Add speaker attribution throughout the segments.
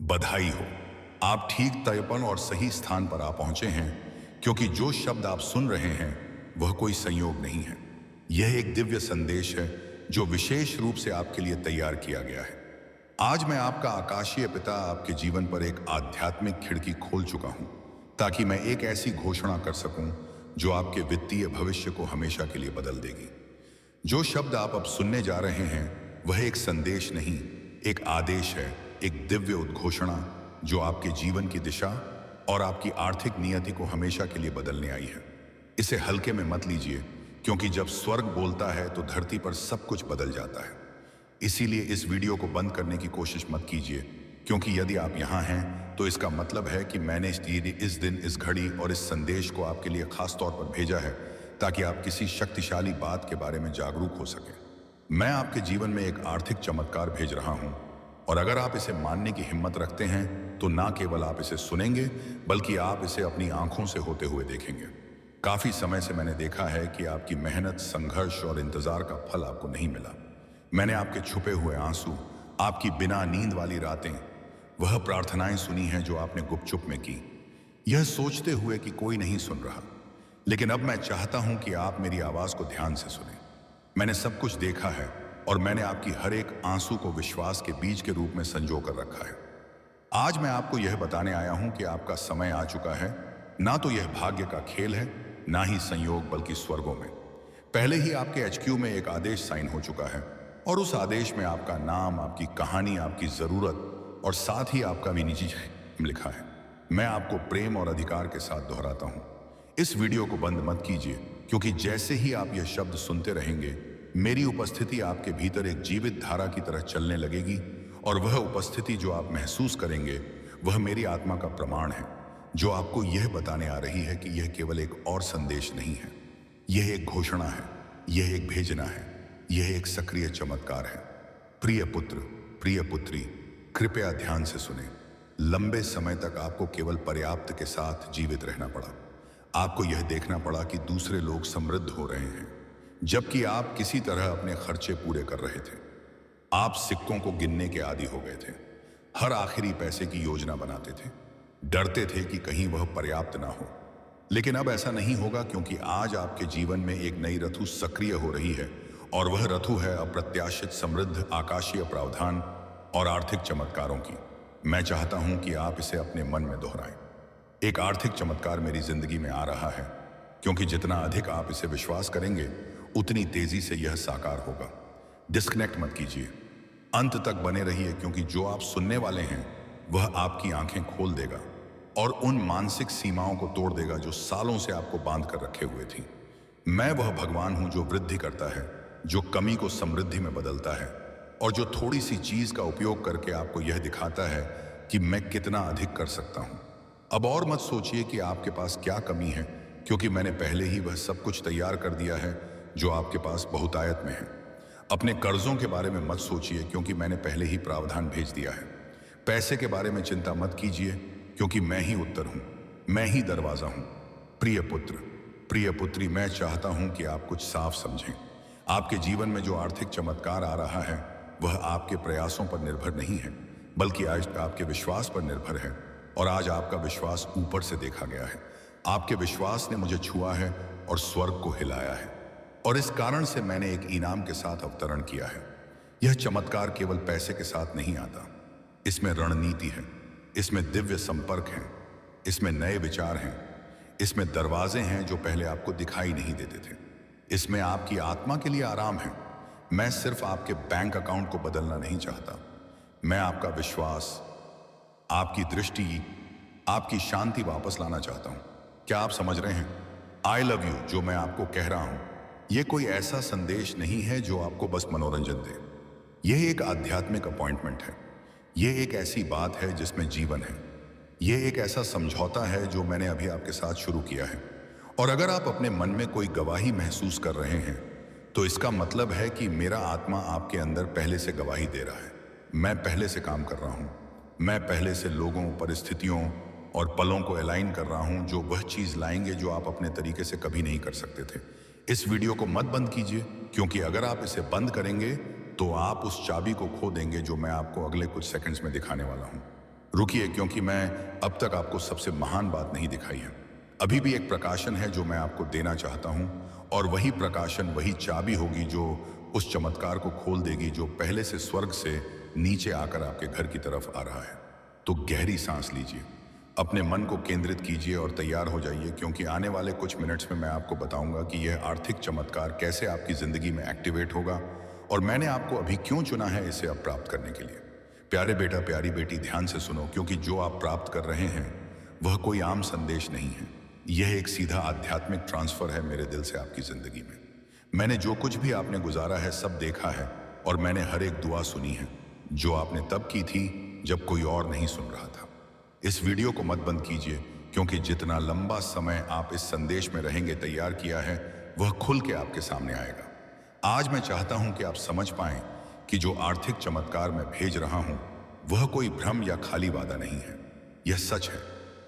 Speaker 1: बधाई हो। आप ठीक तयपन और सही स्थान पर आ पहुंचे हैं, क्योंकि जो शब्द आप सुन रहे हैं वह कोई संयोग नहीं है। यह एक दिव्य संदेश है जो विशेष रूप से आपके लिए तैयार किया गया है। आज मैं आपका आकाशीय पिता आपके जीवन पर एक आध्यात्मिक खिड़की खोल चुका हूं, ताकि मैं एक ऐसी घोषणा कर सकूं जो आपके वित्तीय भविष्य को हमेशा के लिए बदल देगी। जो शब्द आप अब सुनने जा रहे हैं वह एक संदेश नहीं, एक आदेश है, एक दिव्य उद्घोषणा जो आपके जीवन की दिशा और आपकी आर्थिक नियति को हमेशा के लिए बदलने आई है। इसे हल्के में मत लीजिए, क्योंकि जब स्वर्ग बोलता है तो धरती पर सब कुछ बदल जाता है। इसीलिए इस वीडियो को बंद करने की कोशिश मत कीजिए, क्योंकि यदि आप यहाँ हैं तो इसका मतलब है कि मैंने इस दिन, इस घड़ी और इस संदेश को आपके लिए खास तौर पर भेजा है, ताकि आप किसी शक्तिशाली बात के बारे में जागरूक हो सकें। मैं आपके जीवन में एक आर्थिक चमत्कार भेज रहा हूं, और अगर आप इसे मानने की हिम्मत रखते हैं तो ना केवल आप इसे सुनेंगे, बल्कि आप इसे अपनी आंखों से होते हुए देखेंगे। काफी समय से मैंने देखा है कि आपकी मेहनत, संघर्ष और इंतजार का फल आपको नहीं मिला। मैंने आपके छुपे हुए आंसू, आपकी बिना नींद वाली रातें, वह प्रार्थनाएं सुनी हैं जो आपने गुपचुप में की, यह सोचते हुए कि कोई नहीं सुन रहा। लेकिन अब मैं चाहता हूं कि आप मेरी आवाज को ध्यान से सुनें। मैंने सब कुछ देखा है, और मैंने आपकी हर एक आंसू को विश्वास के बीज के रूप में संजो कर रखा है। आज मैं आपको यह बताने आया हूं कि आपका समय आ चुका है। ना तो यह भाग्य का खेल है, ना ही संयोग, बल्कि स्वर्गों में पहले ही आपके HQ में एक आदेश साइन हो चुका है, और उस आदेश में आपका नाम, आपकी कहानी, आपकी जरूरत और साथ ही आपका भी निजी लिखा है। मैं आपको प्रेम और अधिकार के साथ दोहराता हूं, इस वीडियो को बंद मत कीजिए, क्योंकि जैसे ही आप यह शब्द सुनते रहेंगे, मेरी उपस्थिति आपके भीतर एक जीवित धारा की तरह चलने लगेगी, और वह उपस्थिति जो आप महसूस करेंगे वह मेरी आत्मा का प्रमाण है, जो आपको यह बताने आ रही है कि यह केवल एक और संदेश नहीं है, यह एक घोषणा है, यह एक भेजना है, यह एक सक्रिय चमत्कार है। प्रिय पुत्र, प्रिय पुत्री, कृपया ध्यान से सुने। लंबे समय तक आपको केवल पर्याप्त के साथ जीवित रहना पड़ा। आपको यह देखना पड़ा कि दूसरे लोग समृद्ध हो रहे हैं, जबकि आप किसी तरह अपने खर्चे पूरे कर रहे थे। आप सिक्कों को गिनने के आदी हो गए थे, हर आखिरी पैसे की योजना बनाते थे, डरते थे कि कहीं वह पर्याप्त ना हो। लेकिन अब ऐसा नहीं होगा, क्योंकि आज आपके जीवन में एक नई ऋतु सक्रिय हो रही है, और वह ऋतु है अप्रत्याशित, समृद्ध, आकाशीय प्रावधान और आर्थिक चमत्कारों की। मैं चाहता हूं कि आप इसे अपने मन में दोहराएं। एक आर्थिक चमत्कार मेरी जिंदगी में आ रहा है, क्योंकि जितना अधिक आप इसे विश्वास करेंगे उतनी तेजी से यह साकार होगा। डिस्कनेक्ट मत कीजिए, अंत तक बने रहिए, क्योंकि जो आप सुनने वाले हैं वह आपकी आंखें खोल देगा और उन मानसिक सीमाओं को तोड़ देगा जो सालों से आपको बांध कर रखे हुए थी। मैं वह भगवान हूं जो वृद्धि करता है, जो कमी को समृद्धि में बदलता है, और जो थोड़ी सी चीज का उपयोग करके आपको यह दिखाता है कि मैं कितना अधिक कर सकता हूं। अब और मत सोचिए कि आपके पास क्या कमी है, क्योंकि मैंने पहले ही वह सब कुछ तैयार कर दिया है जो आपके पास बहुतायत में है। अपने कर्जों के बारे में मत सोचिए, क्योंकि मैंने पहले ही प्रावधान भेज दिया है। पैसे के बारे में चिंता मत कीजिए, क्योंकि मैं ही उत्तर हूं, मैं ही दरवाजा हूं। प्रिय पुत्र, प्रिय पुत्री, मैं चाहता हूं कि आप कुछ साफ समझें। आपके जीवन में जो आर्थिक चमत्कार आ रहा है वह आपके प्रयासों पर निर्भर नहीं है, बल्कि आज आपके विश्वास पर निर्भर है। और आज आपका विश्वास ऊपर से देखा गया है। आपके विश्वास ने मुझे छुआ है और स्वर्ग को हिलाया है, और इस कारण से मैंने एक इनाम के साथ अवतरण किया है। यह चमत्कार केवल पैसे के साथ नहीं आता, इसमें रणनीति है, इसमें दिव्य संपर्क है, इसमें नए विचार हैं, इसमें दरवाजे हैं जो पहले आपको दिखाई नहीं देते थे, इसमें आपकी आत्मा के लिए आराम है। मैं सिर्फ आपके बैंक अकाउंट को बदलना नहीं चाहता, मैं आपका विश्वास, आपकी दृष्टि, आपकी शांति वापस लाना चाहता हूं। क्या आप समझ रहे हैं? आई लव यू जो मैं आपको कह रहा हूं, यह कोई ऐसा संदेश नहीं है जो आपको बस मनोरंजन दे। यह एक आध्यात्मिक अपॉइंटमेंट है। यह एक ऐसी बात है जिसमें जीवन है। यह एक ऐसा समझौता है जो मैंने अभी आपके साथ शुरू किया है। और अगर आप अपने मन में कोई गवाही महसूस कर रहे हैं, तो इसका मतलब है कि मेरा आत्मा आपके अंदर पहले से गवाही दे रहा है। मैं पहले से काम कर रहा हूं। मैं पहले से लोगों, परिस्थितियों और पलों को अलाइन कर रहा हूं जो वह चीज लाएंगे जो आप अपने तरीके से कभी नहीं कर सकते थे। इस वीडियो को मत बंद कीजिए, क्योंकि अगर आप इसे बंद करेंगे तो आप उस चाबी को खो देंगे जो मैं आपको अगले कुछ सेकंड्स में दिखाने वाला हूं। रुकिए, क्योंकि मैं अब तक आपको सबसे महान बात नहीं दिखाई है। अभी भी एक प्रकाशन है जो मैं आपको देना चाहता हूं, और वही प्रकाशन, वही चाबी होगी जो उस चमत्कार को खोल देगी जो पहले से स्वर्ग से नीचे आकर आपके घर की तरफ आ रहा है। तो गहरी सांस लीजिए, अपने मन को केंद्रित कीजिए और तैयार हो जाइए, क्योंकि आने वाले कुछ मिनट्स में मैं आपको बताऊंगा कि यह आर्थिक चमत्कार कैसे आपकी जिंदगी में एक्टिवेट होगा और मैंने आपको अभी क्यों चुना है इसे अब प्राप्त करने के लिए। प्यारे बेटा, प्यारी बेटी, ध्यान से सुनो, क्योंकि जो आप प्राप्त कर रहे हैं वह कोई आम संदेश नहीं है। यह एक सीधा आध्यात्मिक ट्रांसफर है मेरे दिल से आपकी जिंदगी में। मैंने जो कुछ भी आपने गुजारा है सब देखा है, और मैंने हर एक दुआ सुनी है जो आपने तब की थी जब कोई और नहीं सुन रहा था। इस वीडियो को मत बंद कीजिए, क्योंकि जितना लंबा समय आप इस संदेश में रहेंगे तैयार किया है वह खुल के आपके सामने आएगा। आज मैं चाहता हूं कि आप समझ पाएं कि जो आर्थिक चमत्कार मैं भेज रहा हूं वह कोई भ्रम या खाली वादा नहीं है। यह सच है,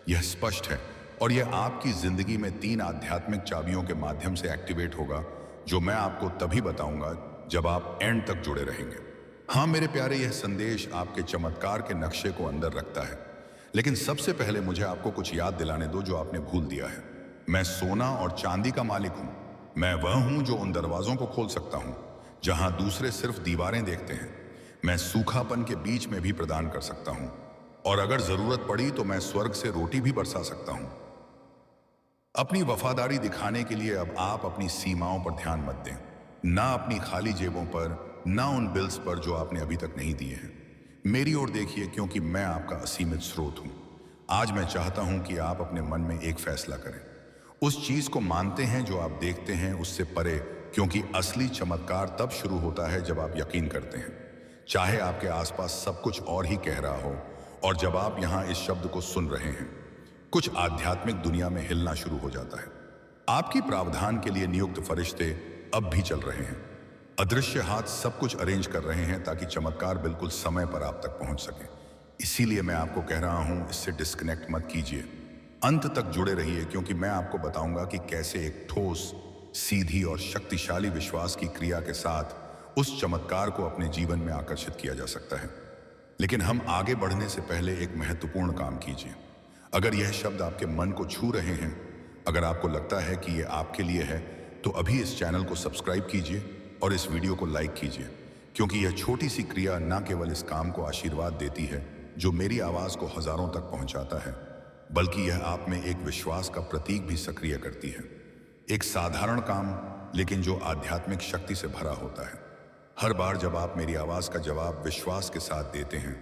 Speaker 1: यह स्पष्ट है, और यह आपकी जिंदगी में 3 आध्यात्मिक चाबियों के माध्यम से एक्टिवेट होगा, जो मैं आपको तभी बताऊंगा जब आप एंड तक जुड़े रहेंगे। हाँ मेरे प्यारे, यह संदेश आपके चमत्कार के नक्शे को अंदर रखता है, लेकिन सबसे पहले मुझे आपको कुछ याद दिलाने दो जो आपने भूल दिया है। मैं सोना और चांदी का मालिक हूं। मैं वह हूं जो उन दरवाजों को खोल सकता हूं जहां दूसरे सिर्फ दीवारें देखते हैं। मैं सूखापन के बीच में भी प्रदान कर सकता हूं, और अगर जरूरत पड़ी तो मैं स्वर्ग से रोटी भी बरसा सकता हूं। अपनी वफादारी दिखाने के लिए अब आप अपनी सीमाओं पर ध्यान मत दें, ना अपनी खाली जेबों पर, ना उन बिल्स पर जो आपने अभी तक नहीं दिए हैं। मेरी ओर देखिए, क्योंकि मैं आपका असीमित स्रोत हूं। आज मैं चाहता हूं कि आप अपने मन में एक फैसला करें। उस चीज को मानते हैं जो आप देखते हैं उससे परे, क्योंकि असली चमत्कार तब शुरू होता है जब आप यकीन करते हैं, चाहे आपके आसपास सब कुछ और ही कह रहा हो। और जब आप यहां इस शब्द को सुन रहे हैं, कुछ आध्यात्मिक दुनिया में हिलना शुरू हो जाता है। आपकी प्रावधान के लिए नियुक्त फरिश्ते अब भी चल रहे हैं। अदृश्य हाथ सब कुछ अरेंज कर रहे हैं ताकि चमत्कार बिल्कुल समय पर आप तक पहुंच सके। इसीलिए मैं आपको कह रहा हूं, इससे डिस्कनेक्ट मत कीजिए, अंत तक जुड़े रहिए, क्योंकि मैं आपको बताऊंगा कि कैसे एक ठोस, सीधी और शक्तिशाली विश्वास की क्रिया के साथ उस चमत्कार को अपने जीवन में आकर्षित किया जा सकता है। लेकिन हम आगे बढ़ने से पहले एक महत्वपूर्ण काम कीजिए। अगर यह शब्द आपके मन को छू रहे हैं, अगर आपको लगता है कि यह आपके लिए है, तो अभी इस चैनल को सब्सक्राइब कीजिए और इस वीडियो को लाइक कीजिए, क्योंकि यह छोटी सी क्रिया न केवल इस काम को आशीर्वाद देती है जो मेरी आवाज को हजारों तक पहुंचाता है, बल्कि यह आप में एक विश्वास का प्रतीक भी सक्रिय करती है। एक साधारण काम, लेकिन जो आध्यात्मिक शक्ति से भरा होता है। हर बार जब आप मेरी आवाज का जवाब विश्वास के साथ देते हैं,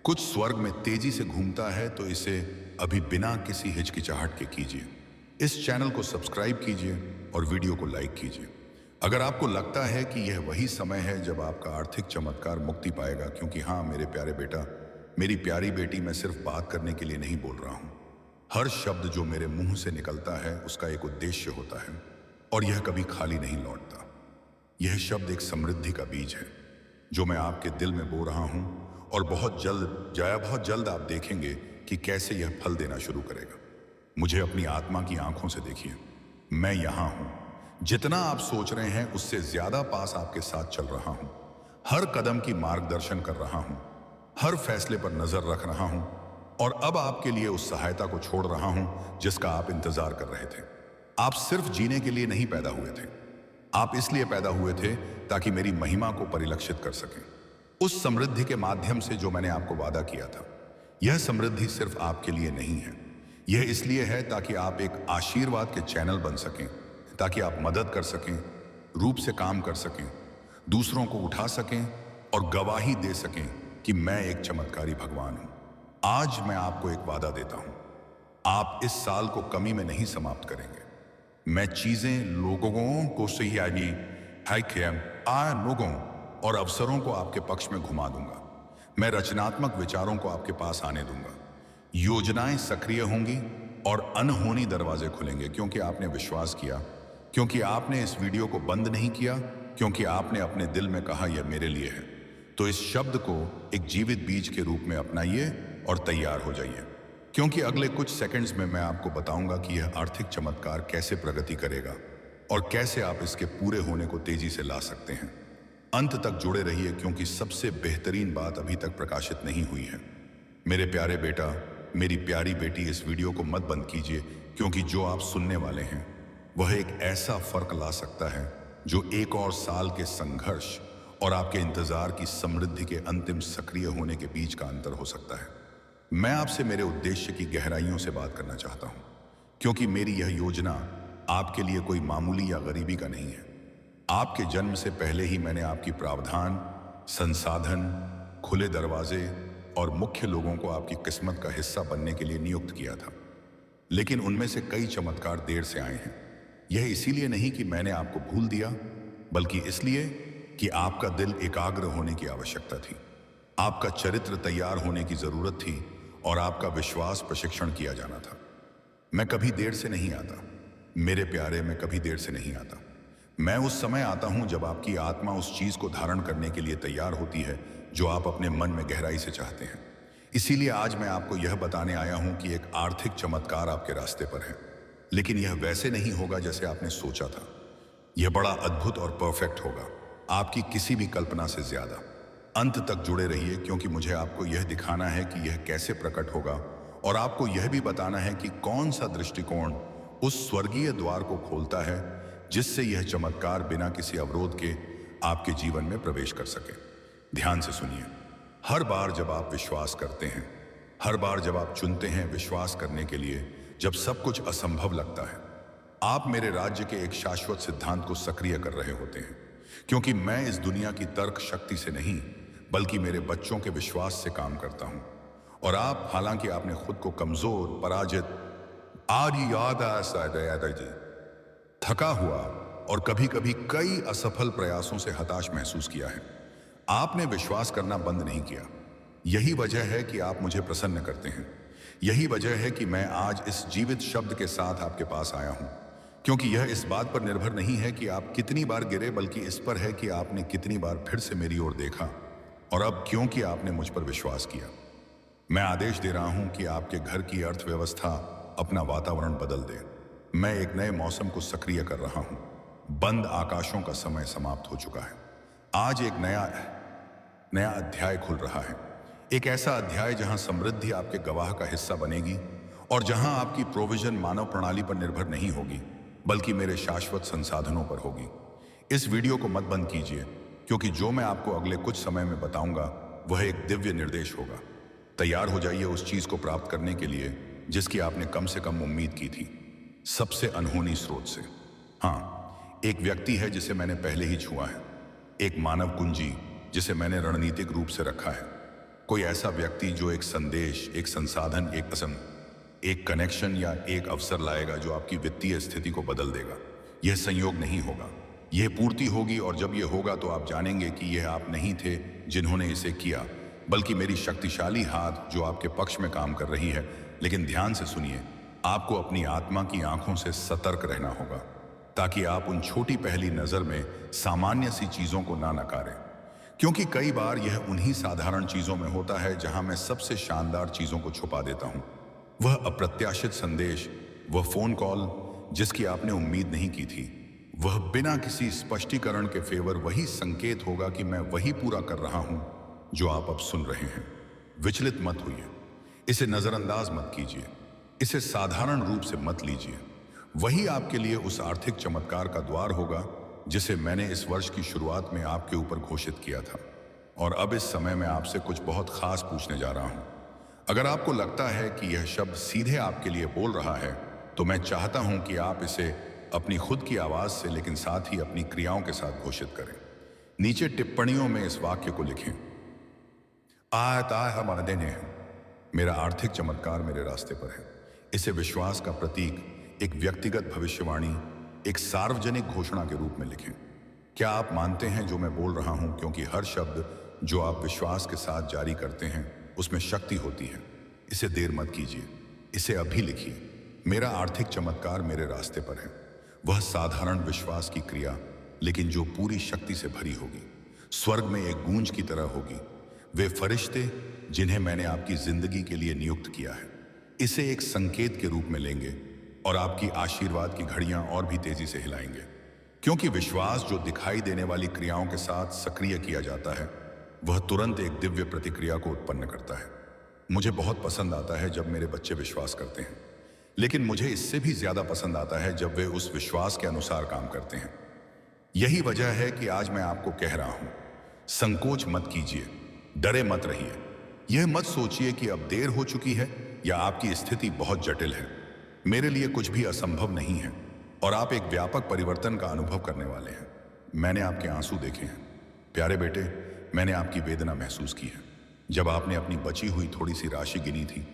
Speaker 1: कुछ स्वर्ग में तेजी से घूमता है। तो इसे अभी बिना किसी हिचकिचाहट के कीजिए। इस चैनल को सब्सक्राइब कीजिए और वीडियो को लाइक कीजिए। अगर आपको लगता है कि यह वही समय है जब आपका आर्थिक चमत्कार मुक्ति पाएगा, क्योंकि हाँ मेरे प्यारे बेटा, मेरी प्यारी बेटी, मैं सिर्फ बात करने के लिए नहीं बोल रहा हूं। हर शब्द जो मेरे मुंह से निकलता है उसका एक उद्देश्य होता है, और यह कभी खाली नहीं लौटता। यह शब्द एक समृद्धि का बीज है जो मैं आपके दिल में बो रहा हूं, और बहुत जल्द आप देखेंगे कि कैसे यह फल देना शुरू करेगा। मुझे अपनी आत्मा की आंखों से देखिए, मैं यहां हूं। जितना आप सोच रहे हैं उससे ज्यादा पास आपके साथ चल रहा हूं। हर कदम की मार्गदर्शन कर रहा हूं, हर फैसले पर नजर रख रहा हूं, और अब आपके लिए उस सहायता को छोड़ रहा हूं जिसका आप इंतजार कर रहे थे। आप सिर्फ जीने के लिए नहीं पैदा हुए थे, आप इसलिए पैदा हुए थे ताकि मेरी महिमा को परिलक्षित कर सकें, उस समृद्धि के माध्यम से जो मैंने आपको वादा किया था। यह समृद्धि सिर्फ आपके लिए नहीं है, यह इसलिए है ताकि आप एक आशीर्वाद के चैनल बन सकें, ताकि आप मदद कर सकें, रूप से काम कर सकें, दूसरों को उठा सकें और गवाही दे सकें कि मैं एक चमत्कारी भगवान हूं। आज मैं आपको एक वादा देता हूं, आप इस साल को कमी में नहीं समाप्त करेंगे। मैं चीजें, लोगों को सही लोगों और अवसरों को आपके पक्ष में घुमा दूंगा। मैं रचनात्मक विचारों को आपके पास आने दूंगा। योजनाएं सक्रिय होंगी और अनहोनी दरवाजे खुलेंगे, क्योंकि आपने विश्वास किया, क्योंकि आपने इस वीडियो को बंद नहीं किया, क्योंकि आपने अपने दिल में कहा यह मेरे लिए है। तो इस शब्द को एक जीवित बीज के रूप में अपनाइए और तैयार हो जाइए, क्योंकि अगले कुछ सेकंड्स में मैं आपको बताऊंगा कि यह आर्थिक चमत्कार कैसे प्रगति करेगा और कैसे आप इसके पूरे होने को तेजी से ला सकते हैं। अंत तक जुड़े रहिए, क्योंकि सबसे बेहतरीन बात अभी तक प्रकाशित नहीं हुई है। मेरे प्यारे बेटा, मेरी प्यारी बेटी, इस वीडियो को मत बंद कीजिए, क्योंकि जो आप सुनने वाले हैं वह एक ऐसा फर्क ला सकता है जो 1 और साल के संघर्ष और आपके इंतजार की समृद्धि के अंतिम सक्रिय होने के बीच का अंतर हो सकता है। मैं आपसे मेरे उद्देश्य की गहराइयों से बात करना चाहता हूं, क्योंकि मेरी यह योजना आपके लिए कोई मामूली या गरीबी का नहीं है। आपके जन्म से पहले ही मैंने आपकी प्रावधान, संसाधन, खुले दरवाजे और मुख्य लोगों को आपकी किस्मत का हिस्सा बनने के लिए नियुक्त किया था। लेकिन उनमें से कई चमत्कार देर से आए हैं। यह इसीलिए नहीं कि मैंने आपको भूल दिया, बल्कि इसलिए कि आपका दिल एकाग्र होने की आवश्यकता थी, आपका चरित्र तैयार होने की जरूरत थी और आपका विश्वास प्रशिक्षण किया जाना था। मैं कभी देर से नहीं आता मेरे प्यारे, मैं कभी देर से नहीं आता। मैं उस समय आता हूं जब आपकी आत्मा उस चीज को धारण करने के लिए तैयार होती है जो आप अपने मन में गहराई से चाहते हैं। इसीलिए आज मैं आपको यह बताने आया हूं कि एक आर्थिक चमत्कार आपके रास्ते पर है, लेकिन यह वैसे नहीं होगा जैसे आपने सोचा था। यह बड़ा अद्भुत और परफेक्ट होगा, आपकी किसी भी कल्पना से ज्यादा। अंत तक जुड़े रहिए, क्योंकि मुझे आपको यह दिखाना है कि यह कैसे प्रकट होगा और आपको यह भी बताना है कि कौन सा दृष्टिकोण उस स्वर्गीय द्वार को खोलता है जिससे यह चमत्कार बिना किसी अवरोध के आपके जीवन में प्रवेश कर सके। ध्यान से सुनिए। हर बार जब आप विश्वास करते हैं, हर बार जब आप चुनते हैं विश्वास करने के लिए, जब सब कुछ असंभव लगता है, आप मेरे राज्य के एक शाश्वत सिद्धांत को सक्रिय कर रहे होते हैं। क्योंकि मैं इस दुनिया की तर्क शक्ति से नहीं, बल्कि मेरे बच्चों के विश्वास से काम करता हूं। और आप, हालांकि आपने खुद को कमजोर, पराजित, थका हुआ और कभी कभी कई असफल प्रयासों से हताश महसूस किया है, आपने विश्वास करना बंद नहीं किया। यही वजह है कि आप मुझे प्रसन्न करते हैं। यही वजह है कि मैं आज इस जीवित शब्द के साथ आपके पास आया हूं, क्योंकि यह इस बात पर निर्भर नहीं है कि आप कितनी बार गिरे, बल्कि इस पर है कि आपने कितनी बार फिर से मेरी ओर देखा और अब क्योंकि आपने मुझ पर विश्वास किया। मैं आदेश दे रहा हूं कि आपके घर की अर्थव्यवस्था अपना वातावरण बदल दे। मैं एक नए मौसम को सक्रिय कर रहा हूं। बंद आकाशों का समय समाप्त हो चुका है। आज एक नया अध्याय खुल रहा है। एक ऐसा अध्याय जहां समृद्धि आपके गवाह का हिस्सा बनेगी और जहां आपकी प्रोविजन मानव प्रणाली पर निर्भर नहीं होगी, बल्कि मेरे शाश्वत संसाधनों पर होगी। इस वीडियो को मत बंद कीजिए, क्योंकि जो मैं आपको अगले कुछ समय में बताऊंगा वह एक दिव्य निर्देश होगा। तैयार हो जाइए उस चीज को प्राप्त करने के लिए जिसकी आपने कम से कम उम्मीद की थी, सबसे अनहोनी स्रोत से। हाँ, एक व्यक्ति है जिसे मैंने पहले ही छुआ है, एक मानव कुंजी जिसे मैंने रणनीतिक रूप से रखा है। कोई ऐसा व्यक्ति जो एक संदेश, एक संसाधन, एक असम, एक कनेक्शन या एक अवसर लाएगा जो आपकी वित्तीय स्थिति को बदल देगा। यह संयोग नहीं होगा, यह पूर्ति होगी। और जब यह होगा तो आप जानेंगे कि यह आप नहीं थे जिन्होंने इसे किया, बल्कि मेरी शक्तिशाली हाथ जो आपके पक्ष में काम कर रही है। लेकिन ध्यान से सुनिए, आपको अपनी आत्मा की आंखों से सतर्क रहना होगा, ताकि आप उन छोटी पहली नजर में सामान्य सी चीजों को ना नकारें। क्योंकि कई बार यह उन्हीं साधारण चीजों में होता है जहां मैं सबसे शानदार चीजों को छुपा देता हूं। वह अप्रत्याशित संदेश, वह फोन कॉल जिसकी आपने उम्मीद नहीं की थी, वह बिना किसी स्पष्टीकरण के फेवर वही संकेत होगा कि मैं वही पूरा कर रहा हूं जो आप अब सुन रहे हैं। विचलित मत होइए, इसे नजरअंदाज मत कीजिए, इसे साधारण रूप से मत लीजिए। वही आपके लिए उस आर्थिक चमत्कार का द्वार होगा जिसे मैंने इस वर्ष की शुरुआत में आपके ऊपर घोषित किया था। और अब इस समय मैं आपसे कुछ बहुत खास पूछने जा रहा हूं। अगर आपको लगता है कि यह शब्द सीधे आपके लिए बोल रहा है, तो मैं चाहता हूं कि आप इसे अपनी खुद की आवाज से, लेकिन साथ ही अपनी क्रियाओं के साथ घोषित करें। नीचे टिप्पणियों में इस वाक्य को लिखें, हमारा दिन है, मेरा आर्थिक चमत्कार मेरे रास्ते पर है। इसे विश्वास का प्रतीक, एक व्यक्तिगत भविष्यवाणी, एक सार्वजनिक घोषणा के रूप में लिखें। क्या आप मानते हैं जो मैं बोल रहा हूं? क्योंकि हर शब्द जो आप विश्वास के साथ जारी करते हैं उसमें शक्ति होती है। इसे देर मत कीजिए, इसे अभी लिखिए। मेरा आर्थिक चमत्कार मेरे रास्ते पर है। वह साधारण विश्वास की क्रिया, लेकिन जो पूरी शक्ति से भरी होगी, स्वर्ग में एक गूंज की तरह होगी। वे फरिश्ते जिन्हें मैंने आपकी जिंदगी के लिए नियुक्त किया है, इसे एक संकेत के रूप में लेंगे और आपकी आशीर्वाद की घड़ियां और भी तेजी से हिलाएंगे। क्योंकि विश्वास जो दिखाई देने वाली क्रियाओं के साथ सक्रिय किया जाता है, वह तुरंत एक दिव्य प्रतिक्रिया को उत्पन्न करता है। मुझे बहुत पसंद आता है जब मेरे बच्चे विश्वास करते हैं, लेकिन मुझे इससे भी ज्यादा पसंद आता है जब वे उस विश्वास के अनुसार काम करते हैं। यही वजह है कि आज मैं आपको कह रहा हूं, संकोच मत कीजिए, डरे मत रहिए। यह मत सोचिए कि अब देर हो चुकी है या आपकी स्थिति बहुत जटिल है। मेरे लिए कुछ भी असंभव नहीं है और आप एक व्यापक परिवर्तन का अनुभव करने वाले हैं। मैंने आपके आंसू देखे हैं प्यारे बेटे, मैंने आपकी वेदना महसूस की है। जब आपने अपनी बची हुई थोड़ी सी राशि गिनी थी,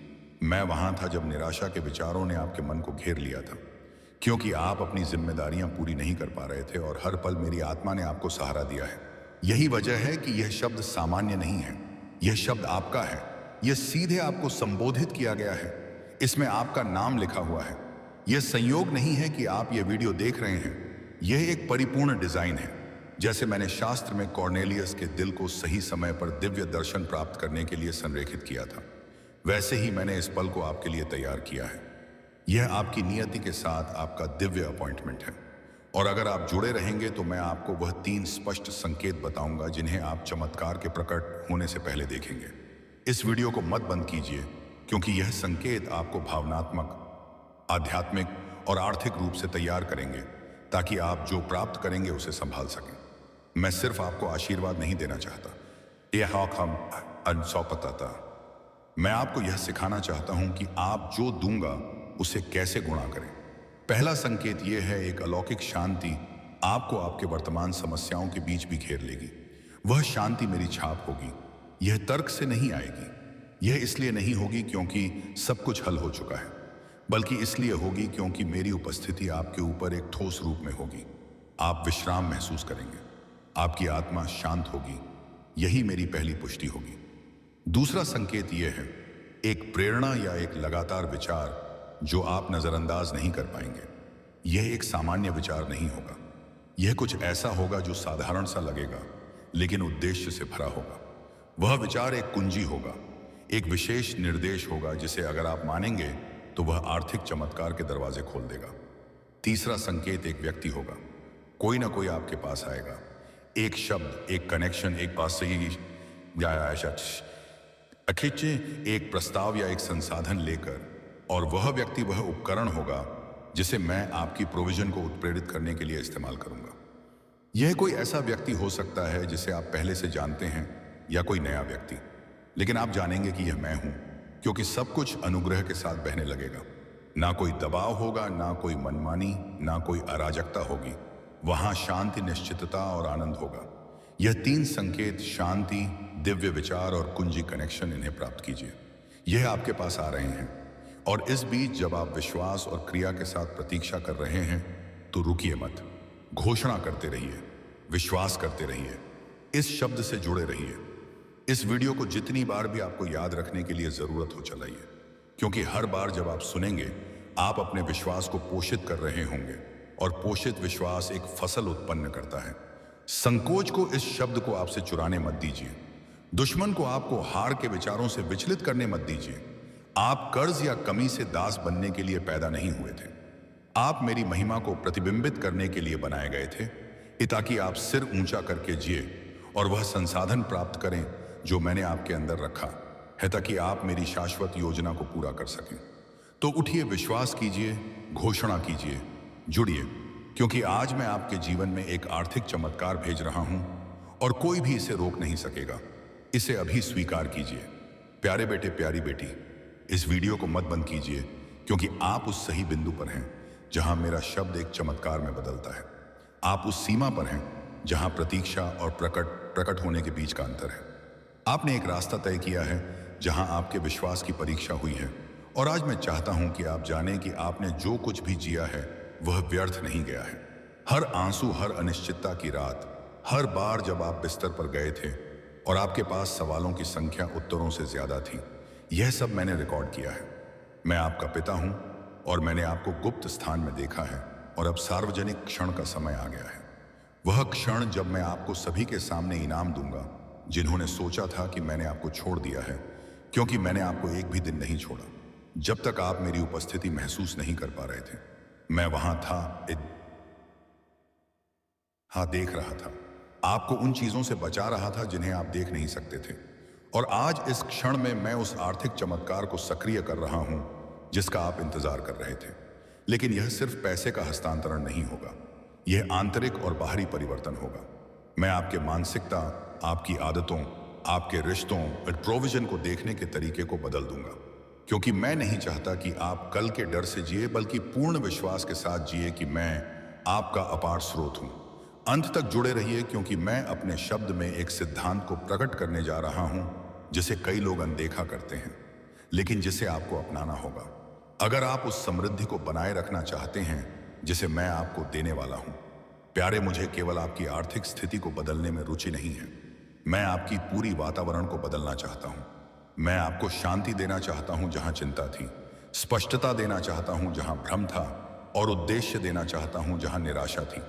Speaker 1: मैं वहां था जब निराशा के विचारों ने आपके मन को घेर लिया था, क्योंकि आप अपनी जिम्मेदारियां पूरी नहीं कर पा रहे थे और हर पल मेरी आत्मा ने आपको सहारा दिया है। यही वजह है कि यह शब्द सामान्य नहीं है, यह शब्द आपका है। यह सीधे आपको संबोधित किया गया है, इसमें आपका नाम लिखा हुआ है। यह संयोग नहीं है कि आप यह वीडियो देख रहे हैं, यह एक परिपूर्ण डिजाइन है। जैसे मैंने शास्त्र में कॉर्नेलियस के दिल को सही समय पर दिव्य दर्शन प्राप्त करने के लिए संरेखित किया था, वैसे ही मैंने इस पल को आपके लिए तैयार किया है। यह आपकी नियति के साथ आपका दिव्य अपॉइंटमेंट है और अगर आप जुड़े रहेंगे तो मैं आपको वह 3 स्पष्ट संकेत बताऊंगा जिन्हें आप चमत्कार के प्रकट होने से पहले देखेंगे। इस वीडियो को मत बंद कीजिए, क्योंकि यह संकेत आपको भावनात्मक, आध्यात्मिक और आर्थिक रूप से तैयार करेंगे ताकि आप जो प्राप्त करेंगे उसे संभाल सकें। मैं सिर्फ आपको आशीर्वाद नहीं देना चाहता, यह हक हम अनसौपता। मैं आपको यह सिखाना चाहता हूं कि आप जो दूंगा उसे कैसे गुणा करें। पहला संकेत यह है, एक अलौकिक शांति आपको आपके वर्तमान समस्याओं के बीच भी घेर लेगी। वह शांति मेरी छाप होगी। यह तर्क से नहीं आएगी, यह इसलिए नहीं होगी क्योंकि सब कुछ हल हो चुका है, बल्कि इसलिए होगी क्योंकि मेरी उपस्थिति आपके ऊपर एक ठोस रूप में होगी। आप विश्राम महसूस करेंगे, आपकी आत्मा शांत होगी। यही मेरी पहली पुष्टि होगी। दूसरा संकेत यह है, एक प्रेरणा या एक लगातार विचार जो आप नजरअंदाज नहीं कर पाएंगे। यह एक सामान्य विचार नहीं होगा, यह कुछ ऐसा होगा जो साधारण सा लगेगा लेकिन उद्देश्य से भरा होगा। वह विचार एक कुंजी होगा, एक विशेष निर्देश होगा जिसे अगर आप मानेंगे तो वह आर्थिक चमत्कार के दरवाजे खोल देगा। तीसरा संकेत एक व्यक्ति होगा, कोई ना कोई आपके पास आएगा, एक शब्द, एक कनेक्शन, एक पास से अखिचे एक प्रस्ताव या एक संसाधन लेकर, और वह व्यक्ति वह उपकरण होगा जिसे मैं आपकी प्रोविजन को उत्प्रेरित करने के लिए इस्तेमाल करूंगा। यह कोई ऐसा व्यक्ति हो सकता है जिसे आप पहले से जानते हैं या कोई नया व्यक्ति, लेकिन आप जानेंगे कि यह मैं हूं, क्योंकि सब कुछ अनुग्रह के साथ बहने लगेगा। ना कोई दबाव होगा, ना कोई मनमानी, ना कोई अराजकता होगी। वहां शांति, निश्चितता और आनंद होगा। यह 3 संकेत, शांति, दिव्य विचार और कुंजी कनेक्शन, इन्हें प्राप्त कीजिए। यह आपके पास आ रहे हैं और इस बीच जब आप विश्वास और क्रिया के साथ प्रतीक्षा कर रहे हैं तो रुकिए मत, घोषणा करते रहिए, विश्वास करते रहिए, इस शब्द से जुड़े रहिए। इस वीडियो को जितनी बार भी आपको याद रखने के लिए जरूरत हो चलाइए, क्योंकि हर बार जब आप सुनेंगे आप अपने विश्वास को पोषित कर रहे होंगे और पोषित विश्वास एक फसल उत्पन्न करता है। संकोच को, इस शब्द को आपसे चुराने मत दीजिए। दुश्मन को आपको हार के विचारों से विचलित करने मत दीजिए। आप कर्ज या कमी से दास बनने के लिए पैदा नहीं हुए थे। आप मेरी महिमा को प्रतिबिंबित करने के लिए बनाए गए थे, ताकि आप सिर ऊंचा करके जिए और वह संसाधन प्राप्त करें जो मैंने आपके अंदर रखा है, ताकि आप मेरी शाश्वत योजना को पूरा कर सकें। तो उठिए, विश्वास कीजिए, घोषणा कीजिए, जुड़िए, क्योंकि आज मैं आपके जीवन में एक आर्थिक चमत्कार भेज रहा हूं और कोई भी इसे रोक नहीं सकेगा। इसे अभी स्वीकार कीजिए। प्यारे बेटे, प्यारी बेटी, इस वीडियो को मत बंद कीजिए, क्योंकि आप उस सही बिंदु पर हैं जहां मेरा शब्द एक चमत्कार में बदलता है। आप उस सीमा पर हैं जहां प्रतीक्षा और प्रकट होने के बीच का अंतर है। आपने एक रास्ता तय किया है जहां आपके विश्वास की परीक्षा हुई है, और आज मैं चाहता हूं कि आप जानें कि आपने जो कुछ भी जिया है वह व्यर्थ नहीं गया है। हर आंसू, हर अनिश्चितता की रात, हर बार जब आप बिस्तर पर गए थे और आपके पास सवालों की संख्या उत्तरों से ज्यादा थी, यह सब मैंने रिकॉर्ड किया है। मैं आपका पिता हूं और मैंने आपको गुप्त स्थान में देखा है, और अब सार्वजनिक क्षण का समय आ गया है। वह क्षण जब मैं आपको सभी के सामने इनाम दूंगा जिन्होंने सोचा था कि मैंने आपको छोड़ दिया है, क्योंकि मैंने आपको एक भी दिन नहीं छोड़ा। जब तक आप मेरी उपस्थिति महसूस नहीं कर पा रहे थे, मैं वहां था, देख रहा था। आपको उन चीजों से बचा रहा था जिन्हें आप देख नहीं सकते थे, और आज इस क्षण में मैं उस आर्थिक चमत्कार को सक्रिय कर रहा हूं जिसका आप इंतजार कर रहे थे। लेकिन यह सिर्फ पैसे का हस्तांतरण नहीं होगा, यह आंतरिक और बाहरी परिवर्तन होगा। मैं आपके मानसिकता, आपकी आदतों, आपके रिश्तों और प्रोविजन को देखने के तरीके को बदल दूंगा, क्योंकि मैं नहीं चाहता कि आप कल के डर से जिए, बल्कि पूर्ण विश्वास के साथ जिए कि मैं आपका अपार स्रोत हूं। अंत तक जुड़े रहिए, क्योंकि मैं अपने शब्द में एक सिद्धांत को प्रकट करने जा रहा हूं जिसे कई लोग अनदेखा करते हैं, लेकिन जिसे आपको अपनाना होगा अगर आप उस समृद्धि को बनाए रखना चाहते हैं जिसे मैं आपको देने वाला हूं। प्यारे, मुझे केवल आपकी आर्थिक स्थिति को बदलने में रुचि नहीं है। मैं आपकी पूरी वातावरण को बदलना चाहता हूं। मैं आपको शांति देना चाहता हूं जहां चिंता थी, स्पष्टता देना चाहता हूं जहां भ्रम था, और उद्देश्य देना चाहता हूं जहां निराशा थी।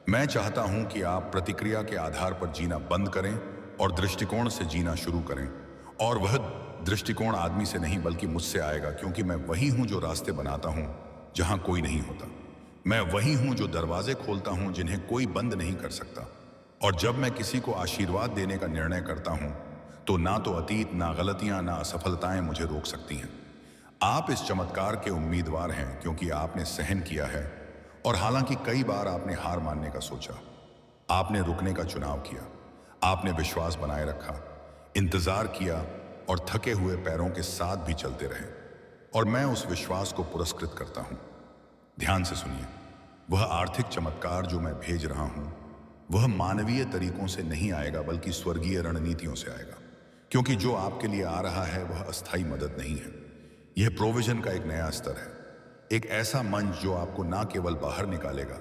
Speaker 1: मैं चाहता हूं कि आप प्रतिक्रिया के आधार पर जीना बंद करें और दृष्टिकोण से जीना शुरू करें। और वह दृष्टिकोण आदमी से नहीं बल्कि मुझसे आएगा, क्योंकि मैं वही हूं जो रास्ते बनाता हूं जहां कोई नहीं होता। मैं वही हूं जो दरवाजे खोलता हूं जिन्हें कोई बंद नहीं कर सकता। और जब मैं किसी को आशीर्वाद देने का निर्णय करता हूं तो ना तो अतीत, ना गलतियां, ना असफलताएं मुझे रोक सकती हैं। आप इस चमत्कार के उम्मीदवार हैं क्योंकि आपने सहन किया है, और हालांकि कई बार आपने हार मानने का सोचा, आपने रुकने का चुनाव किया, आपने विश्वास बनाए रखा, इंतजार किया और थके हुए पैरों के साथ भी चलते रहे। और मैं उस विश्वास को पुरस्कृत करता हूं। ध्यान से सुनिए, वह आर्थिक चमत्कार जो मैं भेज रहा हूं वह मानवीय तरीकों से नहीं आएगा बल्कि स्वर्गीय रणनीतियों से आएगा। क्योंकि जो आपके लिए आ रहा है वह अस्थायी मदद नहीं है, यह प्रोविजन का एक नया स्तर है। एक ऐसा मंच जो आपको ना केवल बाहर निकालेगा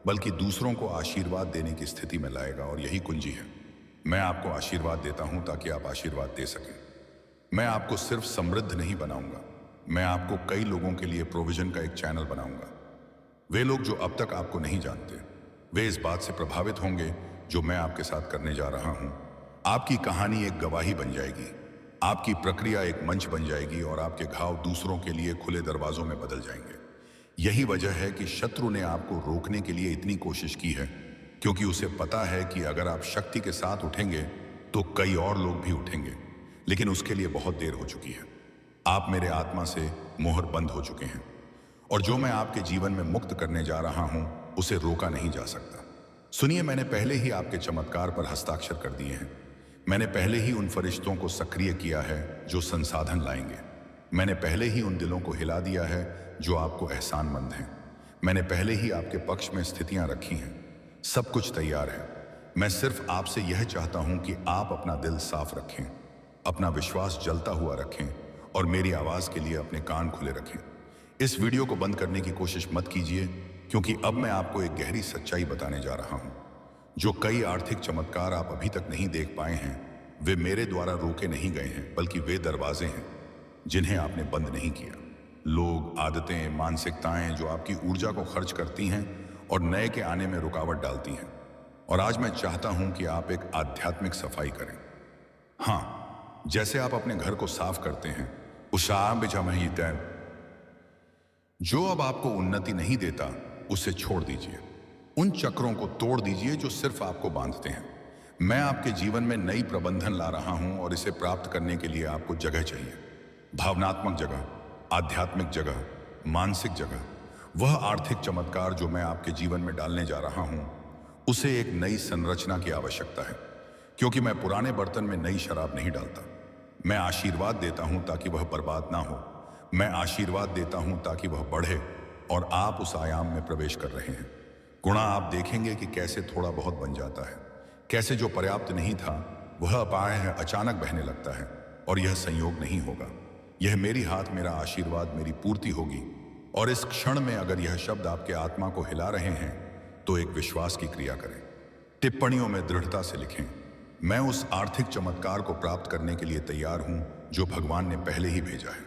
Speaker 1: बल्कि दूसरों को आशीर्वाद देने की स्थिति में लाएगा। और यही कुंजी है। मैं आपको आशीर्वाद देता हूं ताकि आप आशीर्वाद दे सकें। मैं आपको सिर्फ समृद्ध नहीं बनाऊंगा, मैं आपको कई लोगों के लिए प्रोविजन का एक चैनल बनाऊंगा। वे लोग जो अब तक आपको नहीं जानते, वे इस बात से प्रभावित होंगे जो मैं आपके साथ करने जा रहा हूं। आपकी कहानी एक गवाही बन जाएगी, आपकी प्रक्रिया एक मंच बन जाएगी, और आपके घाव दूसरों के लिए खुले दरवाजों में बदल जाएंगे। यही वजह है कि शत्रु ने आपको रोकने के लिए इतनी कोशिश की है, क्योंकि उसे पता है कि अगर आप शक्ति के साथ उठेंगे तो कई और लोग भी उठेंगे। लेकिन उसके लिए बहुत देर हो चुकी है। आप मेरे आत्मा से मोहर बंद हो चुके हैं, और जो मैं आपके जीवन में मुक्त करने जा रहा हूं उसे रोका नहीं जा सकता। सुनिए, मैंने पहले ही आपके चमत्कार पर हस्ताक्षर कर दिए हैं। मैंने पहले ही उन फरिश्तों को सक्रिय किया है जो संसाधन लाएंगे। मैंने पहले ही उन दिलों को हिला दिया है जो आपको एहसानमंद हैं। मैंने पहले ही आपके पक्ष में स्थितियां रखी हैं। सब कुछ तैयार है। मैं सिर्फ आपसे यह चाहता हूं कि आप अपना दिल साफ रखें, अपना विश्वास जलता हुआ रखें, और मेरी आवाज के लिए अपने कान खुले रखें। इस वीडियो को बंद करने की कोशिश मत कीजिए, क्योंकि अब मैं आपको एक गहरी सच्चाई बताने जा रहा हूं। जो कई आर्थिक चमत्कार आप अभी तक नहीं देख पाए हैं, वे मेरे द्वारा रोके नहीं गए हैं, बल्कि वे दरवाजे हैं जिन्हें आपने बंद नहीं किया। लोग, आदतें, मानसिकताएं जो आपकी ऊर्जा को खर्च करती हैं और नए के आने में रुकावट डालती हैं। और आज मैं चाहता हूं कि आप एक आध्यात्मिक सफाई करें। हाँ, जैसे आप अपने घर को साफ करते हैं, जो अब आपको उन्नति नहीं देता उसे छोड़ दीजिए। उन चक्रों को तोड़ दीजिए जो सिर्फ आपको बांधते हैं। मैं आपके जीवन में नई प्रबंधन ला रहा हूं, और इसे प्राप्त करने के लिए आपको जगह चाहिए। भावनात्मक जगह, आध्यात्मिक जगह, मानसिक जगह। वह आर्थिक चमत्कार जो मैं आपके जीवन में डालने जा रहा हूं उसे एक नई संरचना की आवश्यकता है, क्योंकि मैं पुराने बर्तन में नई शराब नहीं डालता। मैं आशीर्वाद देता हूं ताकि वह बर्बाद ना हो। मैं आशीर्वाद देता हूं ताकि वह बढ़े, और आप उस आयाम में प्रवेश कर रहे हैं। गुणा आप देखेंगे कि कैसे थोड़ा बहुत बन जाता है, कैसे जो पर्याप्त नहीं था वह अपाय है अचानक बहने लगता है। और यह संयोग नहीं होगा, यह मेरी हाथ, मेरा आशीर्वाद, मेरी पूर्ति होगी। और इस क्षण में अगर यह शब्द आपके आत्मा को हिला रहे हैं तो एक विश्वास की क्रिया करें। टिप्पणियों में दृढ़ता से लिखें, मैं उस आर्थिक चमत्कार को प्राप्त करने के लिए तैयार हूं जो भगवान ने पहले ही भेजा है।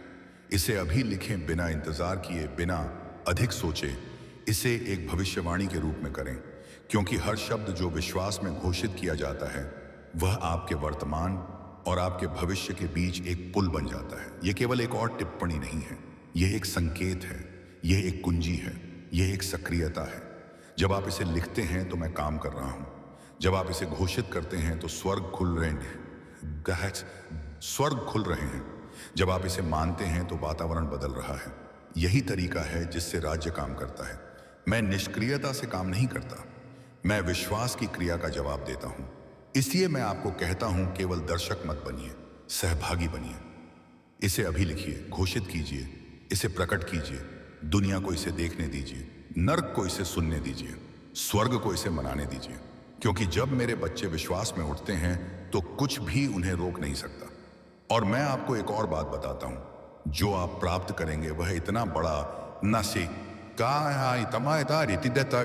Speaker 1: इसे अभी लिखें, बिना इंतजार किए, बिना अधिक सोचे। इसे एक भविष्यवाणी के रूप में करें, क्योंकि हर शब्द जो विश्वास में घोषित किया जाता है वह आपके वर्तमान और आपके भविष्य के बीच एक पुल बन जाता है। यह केवल एक और टिप्पणी नहीं है, यह एक संकेत है, यह एक कुंजी है, यह एक सक्रियता है। जब आप इसे लिखते हैं तो मैं काम कर रहा हूं। जब आप इसे घोषित करते हैं तो स्वर्ग खुल रहे हैं। स्वर्ग खुल रहे हैं। जब आप इसे मानते हैं तो वातावरण बदल रहा है। यही तरीका है जिससे राज्य काम करता है। मैं निष्क्रियता से काम नहीं करता, मैं विश्वास की क्रिया का जवाब देता हूं। इसलिए मैं आपको कहता हूं, केवल दर्शक मत बनिए, सहभागी बनिए। इसे अभी लिखिए, घोषित कीजिए, इसे प्रकट कीजिए। दुनिया को इसे देखने दीजिए, नर्क को इसे सुनने दीजिए, स्वर्ग को इसे मनाने दीजिए। क्योंकि जब मेरे बच्चे विश्वास में उठते हैं तो कुछ भी उन्हें रोक नहीं सकता। और मैं आपको एक और बात बताता हूं, जो आप प्राप्त करेंगे वह इतना बड़ा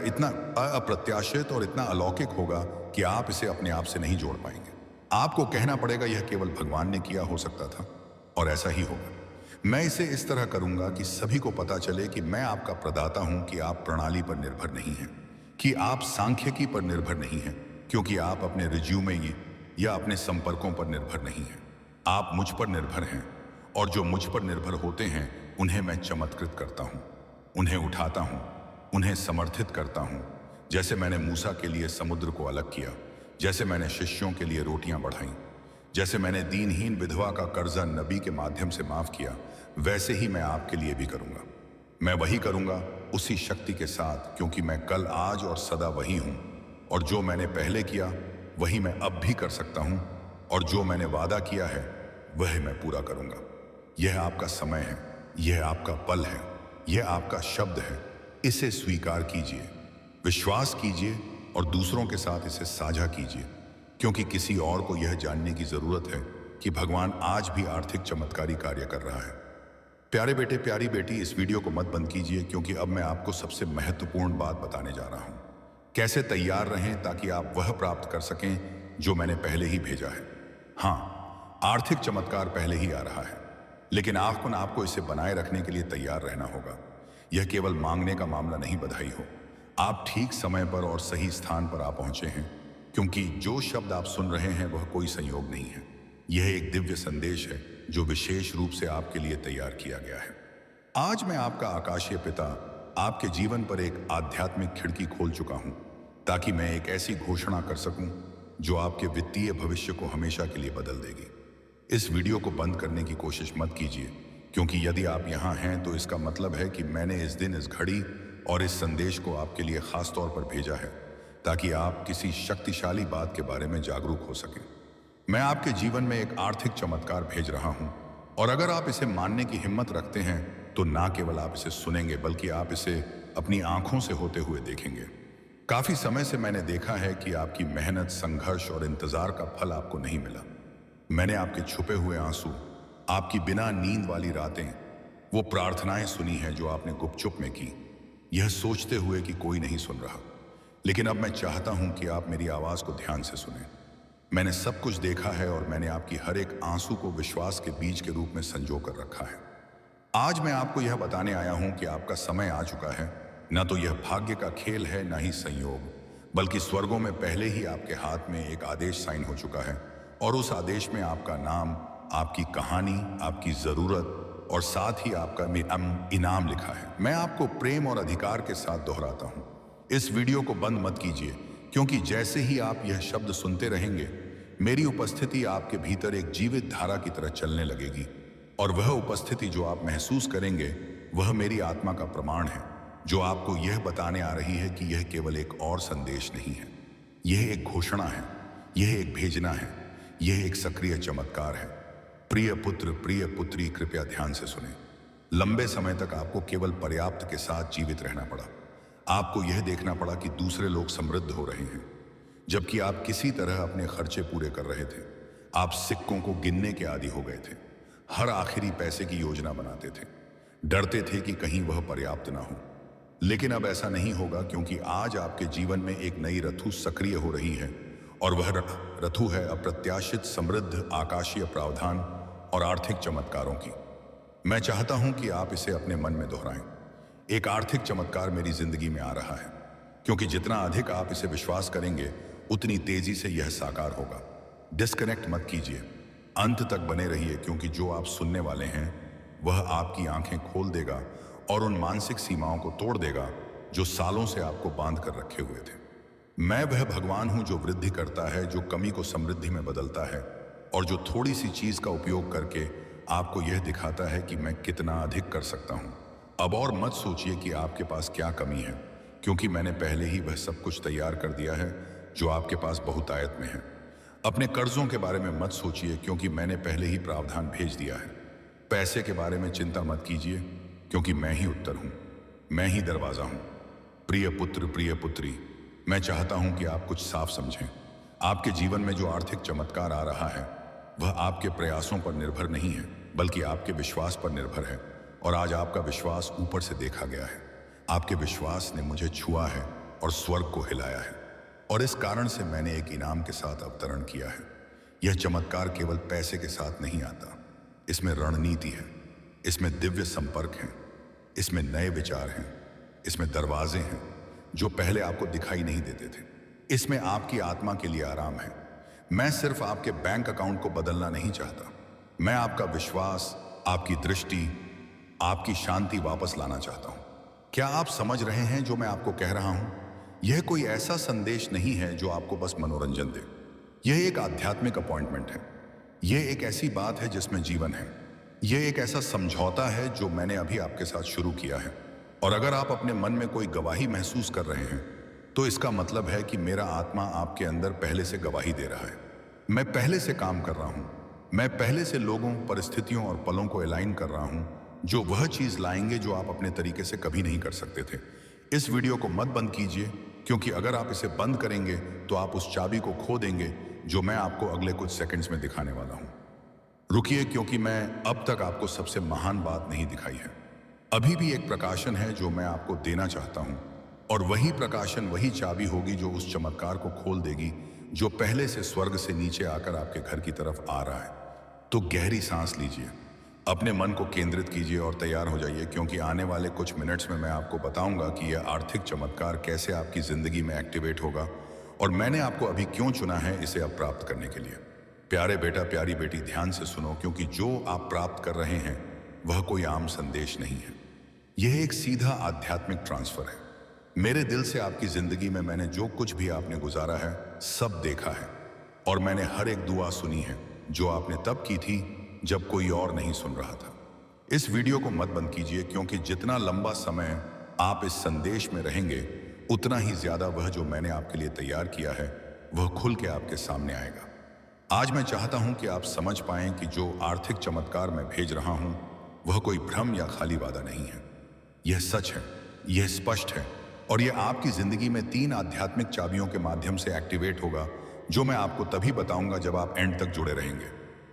Speaker 1: इतना अप्रत्याशित और इतना अलौकिक होगा कि आप इसे अपने आप से नहीं जोड़ पाएंगे। आपको कहना पड़ेगा यह केवल भगवान ने किया हो सकता था, और ऐसा ही होगा। मैं इसे इस तरह करूंगा कि सभी को पता चले कि मैं आपका प्रदाता हूं, कि आप प्रणाली पर निर्भर नहीं हैं, कि आप सांख्यिकी पर निर्भर नहीं हैं, क्योंकि आप अपने रिज्यूमे या अपने संपर्कों पर निर्भर नहीं हैं। आप मुझ पर निर्भर हैं, और जो मुझ पर निर्भर होते हैं उन्हें मैं चमत्कृत करता हूं, उन्हें उठाता हूं, उन्हें समर्थित करता हूं। जैसे मैंने मूसा के लिए समुद्र को अलग किया, जैसे मैंने शिष्यों के लिए रोटियां बढ़ाईं, जैसे मैंने दीनहीन विधवा का कर्जा नबी के माध्यम से माफ किया, वैसे ही मैं आपके लिए भी करूंगा। मैं वही करूंगा उसी शक्ति के साथ, क्योंकि मैं कल, आज और सदा वही हूं। और जो मैंने पहले किया वही मैं अब भी कर सकता हूं, और जो मैंने वादा किया है वह मैं पूरा करूंगा। यह आपका समय है, यह आपका पल है, यह आपका शब्द है। इसे स्वीकार कीजिए, विश्वास कीजिए और दूसरों के साथ इसे साझा कीजिए, क्योंकि किसी और को यह जानने की जरूरत है कि भगवान आज भी आर्थिक चमत्कारी कार्य कर रहा है। प्यारे बेटे, प्यारी बेटी, इस वीडियो को मत बंद कीजिए, क्योंकि अब मैं आपको सबसे महत्वपूर्ण बात बताने जा रहा हूं। कैसे तैयार रहें ताकि आप वह प्राप्त कर सकें जो मैंने पहले ही भेजा है। हाँ, आर्थिक चमत्कार पहले ही आ रहा है, लेकिन आपको इसे बनाए रखने के लिए तैयार रहना होगा। यह केवल मांगने का मामला नहीं, बधाई हो, आप ठीक समय पर और सही स्थान पर आ पहुंचे हैं, क्योंकि जो शब्द आप सुन रहे हैं वह कोई संयोग नहीं है। यह एक दिव्य संदेश है जो विशेष रूप से आपके लिए तैयार किया गया है। आज मैं आपका आकाशीय पिता आपके जीवन पर एक आध्यात्मिक खिड़की खोल चुका हूं, ताकि मैं एक ऐसी घोषणा कर सकूं जो आपके वित्तीय भविष्य को हमेशा के लिए बदल देगी। इस वीडियो को बंद करने की कोशिश मत कीजिए, क्योंकि यदि आप यहां हैं तो इसका मतलब है कि मैंने इस दिन, इस घड़ी और इस संदेश को आपके लिए खास तौर पर भेजा है, ताकि आप किसी शक्तिशाली बात के बारे में जागरूक हो सकें। मैं आपके जीवन में एक आर्थिक चमत्कार भेज रहा हूं, और अगर आप इसे मानने की हिम्मत रखते हैं तो ना केवल आप इसे सुनेंगे, बल्कि आप इसे अपनी आंखों से होते हुए देखेंगे। काफी समय से मैंने देखा है कि आपकी मेहनत, संघर्ष और इंतजार का फल आपको नहीं मिला। मैंने आपके छुपे हुए आंसू, आपकी बिना नींद वाली रातें, वो प्रार्थनाएं सुनी हैं जो आपने गुपचुप में की, यह सोचते हुए कि कोई नहीं सुन रहा। लेकिन अब मैं चाहता हूं कि आप मेरी आवाज को ध्यान से सुनें। मैंने सब कुछ देखा है, और मैंने आपकी हर एक आंसू को विश्वास के बीज के रूप में संजो कर रखा है। आज मैं आपको यह बताने आया हूं कि आपका समय आ चुका है। न तो यह भाग्य का खेल है, न ही संयोग, बल्कि स्वर्गों में पहले ही आपके हाथ में एक आदेश साइन हो चुका है, और उस आदेश में आपका नाम, आपकी कहानी, आपकी जरूरत और साथ ही आपका इनाम लिखा है। मैं आपको प्रेम और अधिकार के साथ दोहराता हूं, इस वीडियो को बंद मत कीजिए, क्योंकि जैसे ही आप यह शब्द सुनते रहेंगे, मेरी उपस्थिति आपके भीतर एक जीवित धारा की तरह चलने लगेगी। और वह उपस्थिति जो आप महसूस करेंगे, वह मेरी आत्मा का प्रमाण है, जो आपको यह बताने आ रही है कि यह केवल एक और संदेश नहीं है, यह एक घोषणा है, यह एक भेजना है, यह एक सक्रिय चमत्कार है। प्रिय पुत्र, प्रिय पुत्री, कृपया ध्यान से सुने। लंबे समय तक आपको केवल पर्याप्त के साथ जीवित रहना पड़ा। आपको यह देखना पड़ा कि दूसरे लोग समृद्ध हो रहे हैं, जबकि आप किसी तरह अपने खर्चे पूरे कर रहे थे। आप सिक्कों को गिनने के आदी हो गए थे, हर आखिरी पैसे की योजना बनाते थे, डरते थे कि कहीं वह पर्याप्त ना हो। लेकिन अब ऐसा नहीं होगा, क्योंकि आज आपके जीवन में एक नई ऋतु सक्रिय हो रही है, और वह ऋतु है अप्रत्याशित, समृद्ध, आकाशीय प्रावधान और आर्थिक चमत्कारों की। मैं चाहता हूं कि आप इसे अपने मन में दोहराएं। एक आर्थिक चमत्कार मेरी जिंदगी में आ रहा है, क्योंकि जितना अधिक आप इसे विश्वास करेंगे, उतनी तेजी से यह साकार होगा। डिस्कनेक्ट मत कीजिए, अंत तक बने रहिए, क्योंकि जो आप सुनने वाले हैं वह आपकी आंखें खोल देगा और उन मानसिक सीमाओं को तोड़ देगा जो सालों से आपको बांध कर रखे हुए थे। मैं वह भगवान हूं जो वृद्धि करता है, जो कमी को समृद्धि में बदलता है, और जो थोड़ी सी चीज का उपयोग करके आपको यह दिखाता है कि मैं कितना अधिक कर सकता हूं। अब और मत सोचिए कि आपके पास क्या कमी है, क्योंकि मैंने पहले ही वह सब कुछ तैयार कर दिया है जो आपके पास बहुतायत में है। अपने कर्जों के बारे में मत सोचिए, क्योंकि मैंने पहले ही प्रावधान भेज दिया है। पैसे के बारे में चिंता मत कीजिए, क्योंकि मैं ही उत्तर हूं, मैं ही दरवाजा हूं। प्रिय पुत्र, प्रिय पुत्री, मैं चाहता हूं कि आप कुछ साफ समझें। आपके जीवन में जो आर्थिक चमत्कार आ रहा है वह आपके प्रयासों पर निर्भर नहीं है, बल्कि आपके विश्वास पर निर्भर है। और आज आपका विश्वास ऊपर से देखा गया है। आपके विश्वास ने मुझे छुआ है और स्वर्ग को हिलाया है, और इस कारण से मैंने एक इनाम के साथ अवतरण किया है। यह चमत्कार केवल पैसे के साथ नहीं आता, इसमें रणनीति है, इसमें दिव्य संपर्क हैं, इसमें नए विचार हैं, इसमें दरवाजे हैं जो पहले आपको दिखाई नहीं देते थे। इसमें आपकी आत्मा के लिए आराम है। मैं सिर्फ आपके बैंक अकाउंट को बदलना नहीं चाहता, मैं आपका विश्वास, आपकी दृष्टि, आपकी शांति वापस लाना चाहता हूं। क्या आप समझ रहे हैं जो मैं आपको कह रहा हूं? यह कोई ऐसा संदेश नहीं है जो आपको बस मनोरंजन दे। यह एक आध्यात्मिक अपॉइंटमेंट है। यह एक ऐसी बात है जिसमें जीवन है। यह एक ऐसा समझौता है जो मैंने अभी आपके साथ शुरू किया है। और अगर आप अपने मन में कोई गवाही महसूस कर रहे हैं, तो इसका मतलब है कि मेरा आत्मा आपके अंदर पहले से गवाही दे रहा है। मैं पहले से काम कर रहा हूं। मैं पहले से लोगों, परिस्थितियों और पलों को अलाइन कर रहा हूं जो वह चीज लाएंगे जो आप अपने तरीके से कभी नहीं कर सकते थे। इस वीडियो को मत बंद कीजिए, क्योंकि अगर आप इसे बंद करेंगे तो आप उस चाबी को खो देंगे जो मैं आपको अगले कुछ सेकंड्स में दिखाने वाला हूं। रुकिए, क्योंकि मैं अब तक आपको सबसे महान बात नहीं दिखाई है। अभी भी एक प्रकाशन है जो मैं आपको देना चाहता हूं, और वही प्रकाशन, वही चाबी होगी जो उस चमत्कार को खोल देगी जो पहले से स्वर्ग से नीचे आकर आपके घर की तरफ आ रहा है। तो गहरी सांस लीजिए, अपने मन को केंद्रित कीजिए और तैयार हो जाइए, क्योंकि आने वाले कुछ मिनट्स में मैं आपको बताऊंगा कि यह आर्थिक चमत्कार कैसे आपकी जिंदगी में एक्टिवेट होगा, और मैंने आपको अभी क्यों चुना है इसे अब प्राप्त करने के लिए। प्यारे बेटा, प्यारी बेटी, ध्यान से सुनो, क्योंकि जो आप प्राप्त कर रहे हैं वह कोई आम संदेश नहीं है। यह एक सीधा आध्यात्मिक ट्रांसफर है। मेरे दिल से आपकी जिंदगी में मैंने जो कुछ भी आपने गुजारा है सब देखा है, और मैंने हर एक दुआ सुनी है जो आपने तब की थी जब कोई और नहीं सुन रहा था। इस वीडियो को मत बंद कीजिए, क्योंकि जितना लंबा समय आप इस संदेश में रहेंगे, उतना ही ज्यादा वह जो मैंने आपके लिए तैयार किया है वह खुल के आपके सामने आएगा। आज मैं चाहता हूं कि आप समझ पाएं कि जो आर्थिक चमत्कार मैं भेज रहा हूं वह कोई भ्रम या खाली वादा नहीं है। यह सच है, यह स्पष्ट है, और यह आपकी जिंदगी में 3 आध्यात्मिक चाबियों के माध्यम से एक्टिवेट होगा, जो मैं आपको तभी बताऊंगा जब आप एंड तक जुड़े रहेंगे।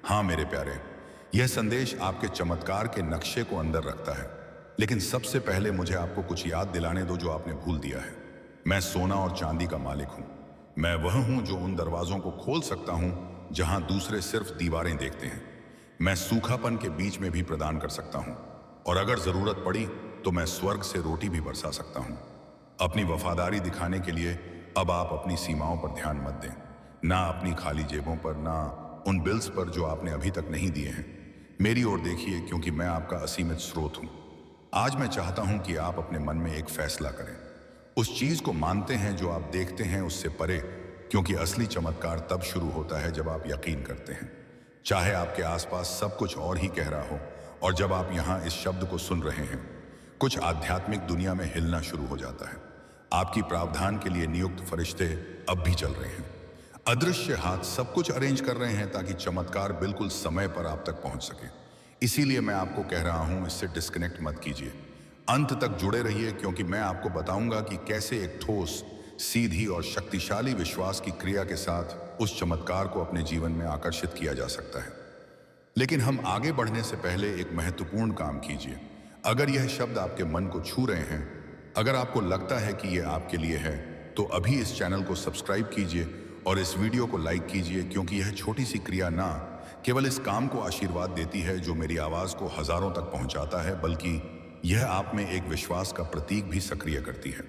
Speaker 1: हाँ मेरे प्यारे, यह संदेश आपके चमत्कार के नक्शे को अंदर रखता है। लेकिन सबसे पहले मुझे आपको कुछ याद दिलाने दो जो आपने भूल दिया है। मैं सोना और चांदी का मालिक हूं। मैं वह हूं जो उन दरवाजों को खोल सकता हूं जहां दूसरे सिर्फ दीवारें देखते हैं। मैं सूखापन के बीच में भी प्रदान कर सकता हूं, और अगर जरूरत पड़ी तो मैं स्वर्ग से रोटी भी बरसा सकता हूं। अपनी वफादारी दिखाने के लिए अब आप अपनी सीमाओं पर ध्यान मत दें, ना अपनी खाली जेबों पर, ना उन बिल्स पर जो आपने अभी तक नहीं दिए हैं। मेरी ओर देखिए, क्योंकि मैं आपका असीमित स्रोत हूं। आज मैं चाहता हूं कि आप अपने मन में एक फैसला करें। उस चीज को मानते हैं जो आप देखते हैं उससे परे, क्योंकि असली चमत्कार तब शुरू होता है जब आप यकीन करते हैं, चाहे आपके आसपास सब कुछ और ही कह रहा हो। और जब आप यहां इस शब्द को सुन रहे हैं, कुछ आध्यात्मिक दुनिया में हिलना शुरू हो जाता है। आपकी प्रावधान के लिए नियुक्त फरिश्ते अब भी चल रहे हैं। अदृश्य हाथ सब कुछ अरेंज कर रहे हैं ताकि चमत्कार बिल्कुल समय पर आप तक पहुंच सके। इसीलिए मैं आपको कह रहा हूं, इससे डिस्कनेक्ट मत कीजिए, अंत तक जुड़े रहिए, क्योंकि मैं आपको बताऊंगा कि कैसे एक ठोस, सीधी और शक्तिशाली विश्वास की क्रिया के साथ उस चमत्कार को अपने जीवन में आकर्षित किया जा सकता है। लेकिन हम आगे बढ़ने से पहले एक महत्वपूर्ण काम कीजिए। अगर यह शब्द आपके मन को छू रहे हैं, अगर आपको लगता है कि यह आपके लिए है, तो अभी इस चैनल को सब्सक्राइब कीजिए और इस वीडियो को लाइक कीजिए, क्योंकि यह छोटी सी क्रिया ना केवल इस काम को आशीर्वाद देती है जो मेरी आवाज को हजारों तक पहुंचाता है, बल्कि यह आप में एक विश्वास का प्रतीक भी सक्रिय करती है।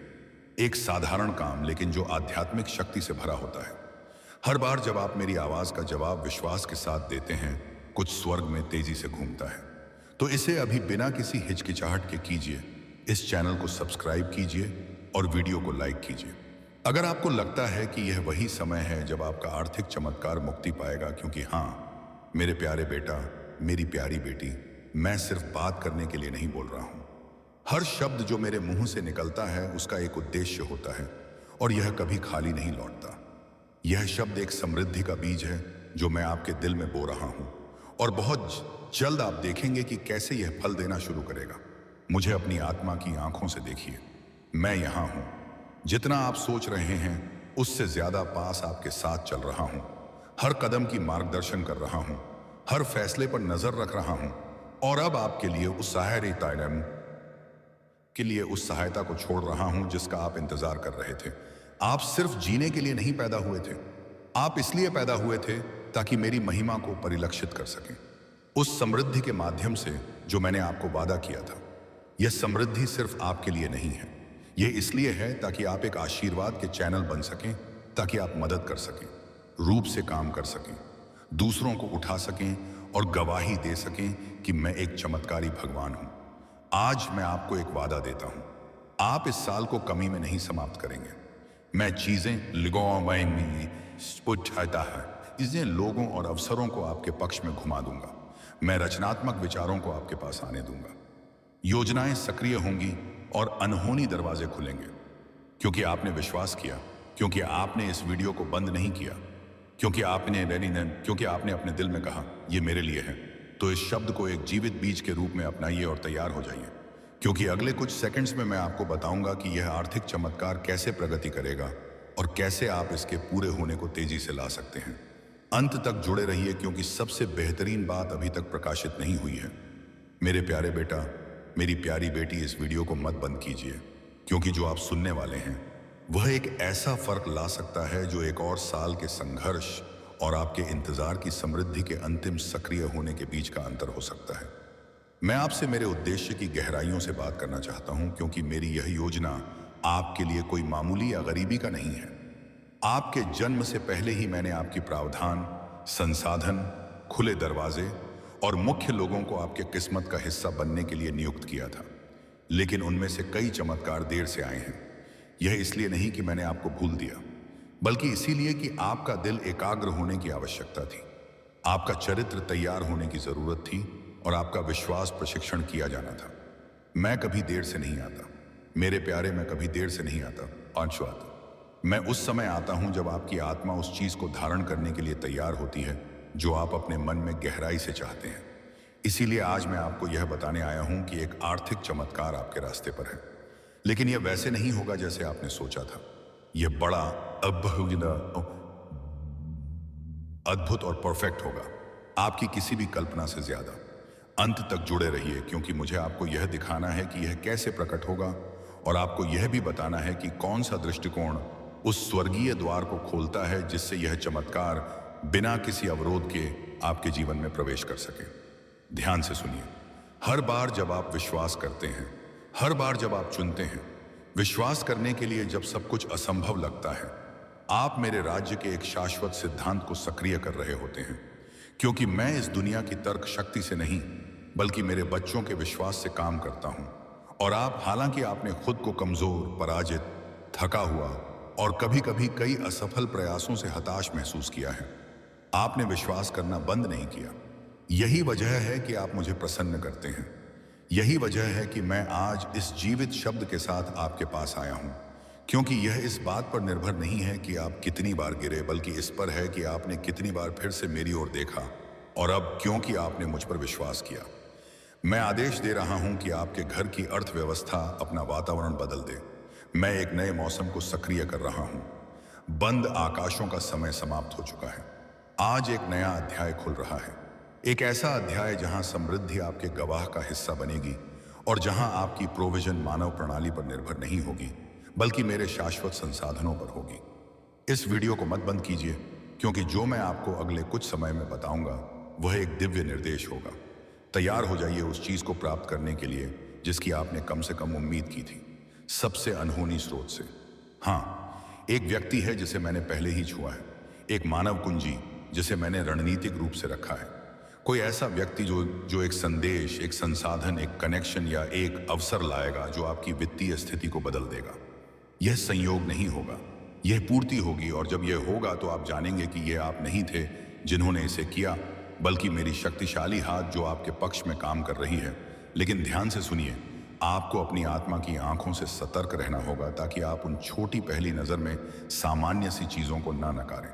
Speaker 1: एक साधारण काम, लेकिन जो आध्यात्मिक शक्ति से भरा होता है। हर बार जब आप मेरी आवाज का जवाब विश्वास के साथ देते हैं, कुछ स्वर्ग में तेजी से घूमता है। तो इसे अभी बिना किसी हिचकिचाहट के कीजिए। इस चैनल को सब्सक्राइब कीजिए और वीडियो को लाइक कीजिए। अगर आपको लगता है कि यह वही समय है जब आपका आर्थिक चमत्कार मुक्ति पाएगा, क्योंकि हाँ, मेरे प्यारे बेटा, मेरी प्यारी बेटी, मैं सिर्फ बात करने के लिए नहीं बोल रहा हूं। हर शब्द जो मेरे मुंह से निकलता है उसका एक उद्देश्य होता है और यह कभी खाली नहीं लौटता। यह शब्द एक समृद्धि का बीज है जो मैं आपके दिल में बो रहा हूं और बहुत जल्द आप देखेंगे कि कैसे यह फल देना शुरू करेगा। मुझे अपनी आत्मा की आंखों से देखिए, मैं यहां हूं। जितना आप सोच रहे हैं उससे ज्यादा पास आपके साथ चल रहा हूं। हर कदम की मार्गदर्शन कर रहा हूं, हर फैसले पर नजर रख रहा हूं और अब आपके लिए उस सहायता को छोड़ रहा हूं जिसका आप इंतजार कर रहे थे। आप सिर्फ जीने के लिए नहीं पैदा हुए थे, आप इसलिए पैदा हुए थे ताकि मेरी महिमा को परिलक्षित कर सकें उस समृद्धि के माध्यम से जो मैंने आपको वादा किया था। यह समृद्धि सिर्फ आपके लिए नहीं है, यह इसलिए है ताकि आप एक आशीर्वाद के चैनल बन सकें, ताकि आप मदद कर सकें, रूप से काम कर सकें, दूसरों को उठा सकें और गवाही दे सकें कि मैं एक चमत्कारी भगवान हूं। आज मैं आपको एक वादा देता हूं, आप इस साल को कमी में नहीं समाप्त करेंगे। मैं चीजें इसे लोगों और अवसरों को आपके पक्ष में घुमा दूंगा। मैं रचनात्मक विचारों को आपके पास आने दूंगा। योजनाएं सक्रिय होंगी और अनहोनी दरवाजे खुलेंगे, क्योंकि आपने विश्वास किया, क्योंकि आपने इस वीडियो को बंद नहीं किया, क्योंकि आपने अपने दिल में कहा यह मेरे लिए है। तो इस शब्द को एक जीवित बीज के रूप में अपनाइए और तैयार हो जाइए, क्योंकि अगले कुछ सेकंड्स में मैं आपको बताऊंगा कि यह आर्थिक चमत्कार कैसे प्रगति करेगा और कैसे आप इसके पूरे होने को तेजी से ला सकते हैं। अंत तक जुड़े रहिए, क्योंकि सबसे बेहतरीन बात अभी तक प्रकाशित नहीं हुई है। मेरे प्यारे बेटा, मेरी प्यारी बेटी, इस वीडियो को मत बंद कीजिए, क्योंकि जो आप सुनने वाले हैं वह एक ऐसा फर्क ला सकता है जो एक और साल के संघर्ष और आपके इंतजार की समृद्धि के अंतिम सक्रिय होने के बीच का अंतर हो सकता है। मैं आपसे मेरे उद्देश्य की गहराइयों से बात करना चाहता हूं, क्योंकि मेरी यह योजना आपके लिए कोई मामूली या गरीबी का नहीं है। आपके जन्म से पहले ही मैंने आपकी प्रावधान, संसाधन, खुले दरवाजे और मुख्य लोगों को आपके किस्मत का हिस्सा बनने के लिए नियुक्त किया था। लेकिन उनमें से कई चमत्कार देर से आए हैं। यह इसलिए नहीं कि मैंने आपको भूल दिया, बल्कि इसीलिए कि आपका दिल एकाग्र होने की आवश्यकता थी, आपका चरित्र तैयार होने की जरूरत थी और आपका विश्वास प्रशिक्षण किया जाना था। मैं कभी देर से नहीं आता मेरे प्यारे, मैं कभी देर से नहीं आता, अंशुआत। मैं उस समय आता हूं जब आपकी आत्मा उस चीज को धारण करने के लिए तैयार होती है जो आप अपने मन में गहराई से चाहते हैं। इसीलिए आज मैं आपको यह बताने आया हूं कि एक आर्थिक चमत्कार आपके रास्ते पर है, लेकिन यह वैसे नहीं होगा जैसे आपने सोचा था। यह बड़ा, अद्भुत और परफेक्ट होगा, आपकी किसी भी कल्पना से ज्यादा। अंत तक जुड़े रहिए, क्योंकि मुझे आपको यह दिखाना है कि यह कैसे प्रकट होगा और आपको यह भी बताना है कि कौन सा दृष्टिकोण उस स्वर्गीय द्वार को खोलता है जिससे यह चमत्कार बिना किसी अवरोध के आपके जीवन में प्रवेश कर सके। ध्यान से सुनिए। हर बार जब आप विश्वास करते हैं, हर बार जब आप चुनते हैं विश्वास करने के लिए, जब सब कुछ असंभव लगता है, आप मेरे राज्य के एक शाश्वत सिद्धांत को सक्रिय कर रहे होते हैं। क्योंकि मैं इस दुनिया की तर्क शक्ति से नहीं, बल्कि मेरे बच्चों के विश्वास से काम करता हूं। और आप, हालांकि आपने खुद को कमजोर, पराजित, थका हुआ और कभी कभी कई असफल प्रयासों से हताश महसूस किया है, आपने विश्वास करना बंद नहीं किया। यही वजह है कि आप मुझे प्रसन्न करते हैं। यही वजह है कि मैं आज इस जीवित शब्द के साथ आपके पास आया हूं, क्योंकि यह इस बात पर निर्भर नहीं है कि आप कितनी बार गिरे, बल्कि इस पर है कि आपने कितनी बार फिर से मेरी ओर देखा और अब क्योंकि आपने मुझ पर विश्वास किया। मैं आदेश दे रहा हूं कि आपके घर की अर्थव्यवस्था अपना वातावरण बदल दे। मैं एक नए मौसम को सक्रिय कर रहा हूं। बंद आकाशों का समय समाप्त हो चुका है। आज एक नया अध्याय खुल रहा है, एक ऐसा अध्याय जहां समृद्धि आपके गवाह का हिस्सा बनेगी और जहां आपकी प्रोविजन मानव प्रणाली पर निर्भर नहीं होगी, बल्कि मेरे शाश्वत संसाधनों पर होगी। इस वीडियो को मत बंद कीजिए, क्योंकि जो मैं आपको अगले कुछ समय में बताऊंगा वह एक दिव्य निर्देश होगा। तैयार हो जाइए उस चीज को प्राप्त करने के लिए जिसकी आपने कम से कम उम्मीद की थी, सबसे अनहोनी स्रोत से। हाँ, एक व्यक्ति है जिसे मैंने पहले ही छुआ है, एक मानव कुंजी जिसे मैंने रणनीतिक रूप से रखा है। कोई ऐसा व्यक्ति जो एक संदेश, एक संसाधन, एक कनेक्शन या एक अवसर लाएगा जो आपकी वित्तीय स्थिति को बदल देगा। यह संयोग नहीं होगा, यह पूर्ति होगी। और जब यह होगा तो आप जानेंगे कि यह आप नहीं थे जिन्होंने इसे किया, बल्कि मेरी शक्तिशाली हाथ जो आपके पक्ष में काम कर रही है। लेकिन ध्यान से सुनिए, आपको अपनी आत्मा की आंखों से सतर्क रहना होगा ताकि आप उन छोटी पहली नज़र में सामान्य सी चीज़ों को ना नकारें,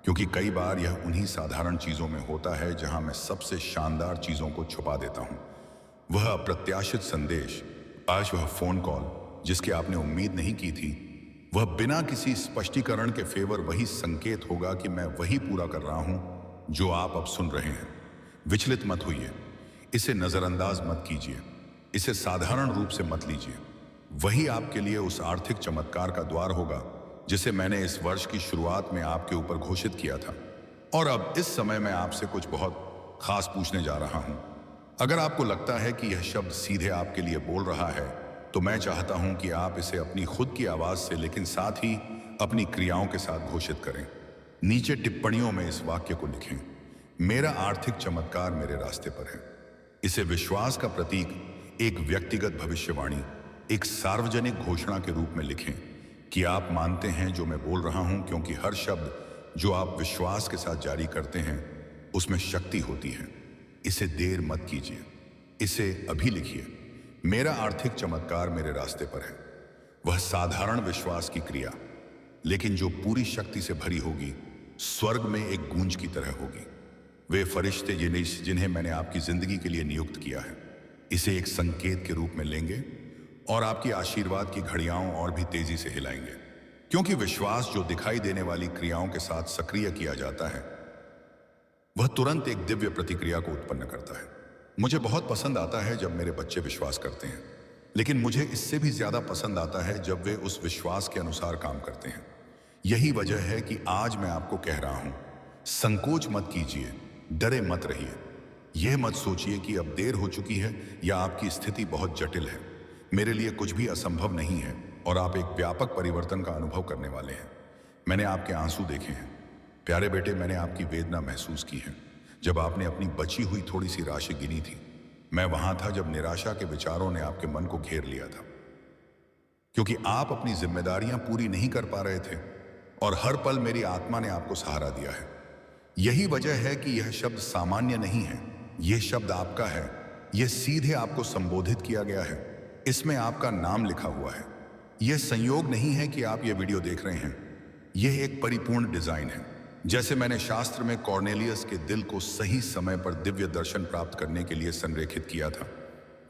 Speaker 1: क्योंकि कई बार यह उन्हीं साधारण चीज़ों में होता है जहां मैं सबसे शानदार चीज़ों को छुपा देता हूं। वह अप्रत्याशित संदेश, आज वह फ़ोन कॉल जिसकी आपने उम्मीद नहीं की थी, वह बिना किसी स्पष्टीकरण के फेवर वही संकेत होगा कि मैं वही पूरा कर रहा हूं जो आप अब सुन रहे हैं। विचलित मत होइए, इसे नज़रअंदाज मत कीजिए, इसे साधारण रूप से मत लीजिए। वही आपके लिए उस आर्थिक चमत्कार का द्वार होगा जिसे मैंने इस वर्ष की शुरुआत में आपके ऊपर घोषित किया था। और अब इस समय मैं आपसे कुछ बहुत खास पूछने जा रहा हूं। अगर आपको लगता है कि यह शब्द सीधे आपके लिए बोल रहा है, तो मैं चाहता हूं कि आप इसे अपनी खुद की आवाज से, लेकिन साथ ही अपनी क्रियाओं के साथ घोषित करें। नीचे टिप्पणियों में इस वाक्य को लिखें, मेरा आर्थिक चमत्कार मेरे रास्ते पर है। इसे विश्वास का प्रतीक, एक व्यक्तिगत भविष्यवाणी, एक सार्वजनिक घोषणा के रूप में लिखें कि आप मानते हैं जो मैं बोल रहा हूं, क्योंकि हर शब्द जो आप विश्वास के साथ जारी करते हैं उसमें शक्ति होती है। इसे देर मत कीजिए, इसे अभी लिखिए, मेरा आर्थिक चमत्कार मेरे रास्ते पर है। वह साधारण विश्वास की क्रिया, लेकिन जो पूरी शक्ति से भरी होगी, स्वर्ग में एक गूंज की तरह होगी। वे फरिश्ते जिन्हें मैंने आपकी जिंदगी के लिए नियुक्त किया है, इसे एक संकेत के रूप में लेंगे और आपकी आशीर्वाद की घड़ियाओं और भी तेजी से हिलाएंगे, क्योंकि विश्वास जो दिखाई देने वाली क्रियाओं के साथ सक्रिय किया जाता है, वह तुरंत एक दिव्य प्रतिक्रिया को उत्पन्न करता है। मुझे बहुत पसंद आता है जब मेरे बच्चे विश्वास करते हैं, लेकिन मुझे इससे भी ज्यादा पसंद आता है जब वे उस विश्वास के अनुसार काम करते हैं। यही वजह है कि आज मैं आपको कह रहा हूं, संकोच मत कीजिए, डरे मत रहिए। यह मत सोचिए कि अब देर हो चुकी है या आपकी स्थिति बहुत जटिल है। मेरे लिए कुछ भी असंभव नहीं है और आप एक व्यापक परिवर्तन का अनुभव करने वाले हैं। मैंने आपके आंसू देखे हैं प्यारे बेटे, मैंने आपकी वेदना महसूस की है जब आपने अपनी बची हुई थोड़ी सी राशि गिनी थी। मैं वहां था जब निराशा के विचारों ने आपके मन को घेर लिया था, क्योंकि आप अपनी जिम्मेदारियां पूरी नहीं कर पा रहे थे और हर पल मेरी आत्मा ने आपको सहारा दिया है। यही वजह है कि यह शब्द सामान्य नहीं है, यह शब्द आपका है, यह सीधे आपको संबोधित किया गया है, इसमें आपका नाम लिखा हुआ है। यह संयोग नहीं है कि आप यह वीडियो देख रहे हैं, यह एक परिपूर्ण डिजाइन है। जैसे मैंने शास्त्र में कॉर्नेलियस के दिल को सही समय पर दिव्य दर्शन प्राप्त करने के लिए संरेखित किया था,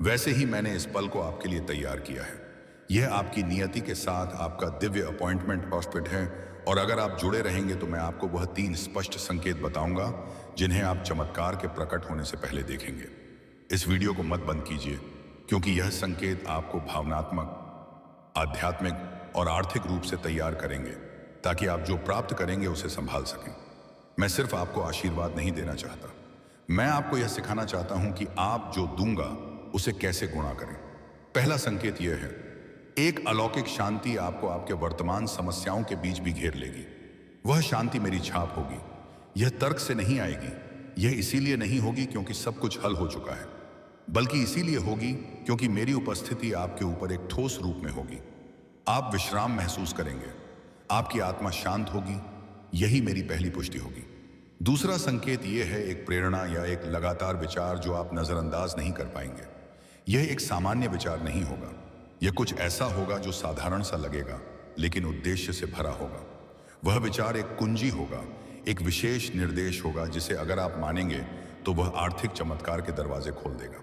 Speaker 1: वैसे ही मैंने इस पल को आपके लिए तैयार किया है। यह आपकी नियति के साथ आपका दिव्य अपॉइंटमेंट प्रॉस्पेक्ट है और अगर आप जुड़े रहेंगे तो मैं आपको वह 3 स्पष्ट संकेत बताऊंगा जिन्हें आप चमत्कार के प्रकट होने से पहले देखेंगे। इस वीडियो को मत बंद कीजिए, क्योंकि यह संकेत आपको भावनात्मक, आध्यात्मिक और आर्थिक रूप से तैयार करेंगे ताकि आप जो प्राप्त करेंगे उसे संभाल सकें। मैं सिर्फ आपको आशीर्वाद नहीं देना चाहता, मैं आपको यह सिखाना चाहता हूं कि आप जो दूंगा उसे कैसे गुणा करें। पहला संकेत यह है, एक अलौकिक शांति आपको आपके वर्तमान समस्याओं के बीच भी घेर लेगी। वह शांति मेरी छाप होगी। यह तर्क से नहीं आएगी, यह इसीलिए नहीं होगी क्योंकि सब कुछ हल हो चुका है, बल्कि इसीलिए होगी क्योंकि मेरी उपस्थिति आपके ऊपर एक ठोस रूप में होगी। आप विश्राम महसूस करेंगे, आपकी आत्मा शांत होगी। यही मेरी पहली पुष्टि होगी। दूसरा संकेत यह है, एक प्रेरणा या एक लगातार विचार जो आप नजरअंदाज नहीं कर पाएंगे। यह एक सामान्य विचार नहीं होगा, यह कुछ ऐसा होगा जो साधारण सा लगेगा लेकिन उद्देश्य से भरा होगा। वह विचार एक कुंजी होगा, एक विशेष निर्देश होगा जिसे अगर आप मानेंगे तो वह आर्थिक चमत्कार के दरवाजे खोल देगा।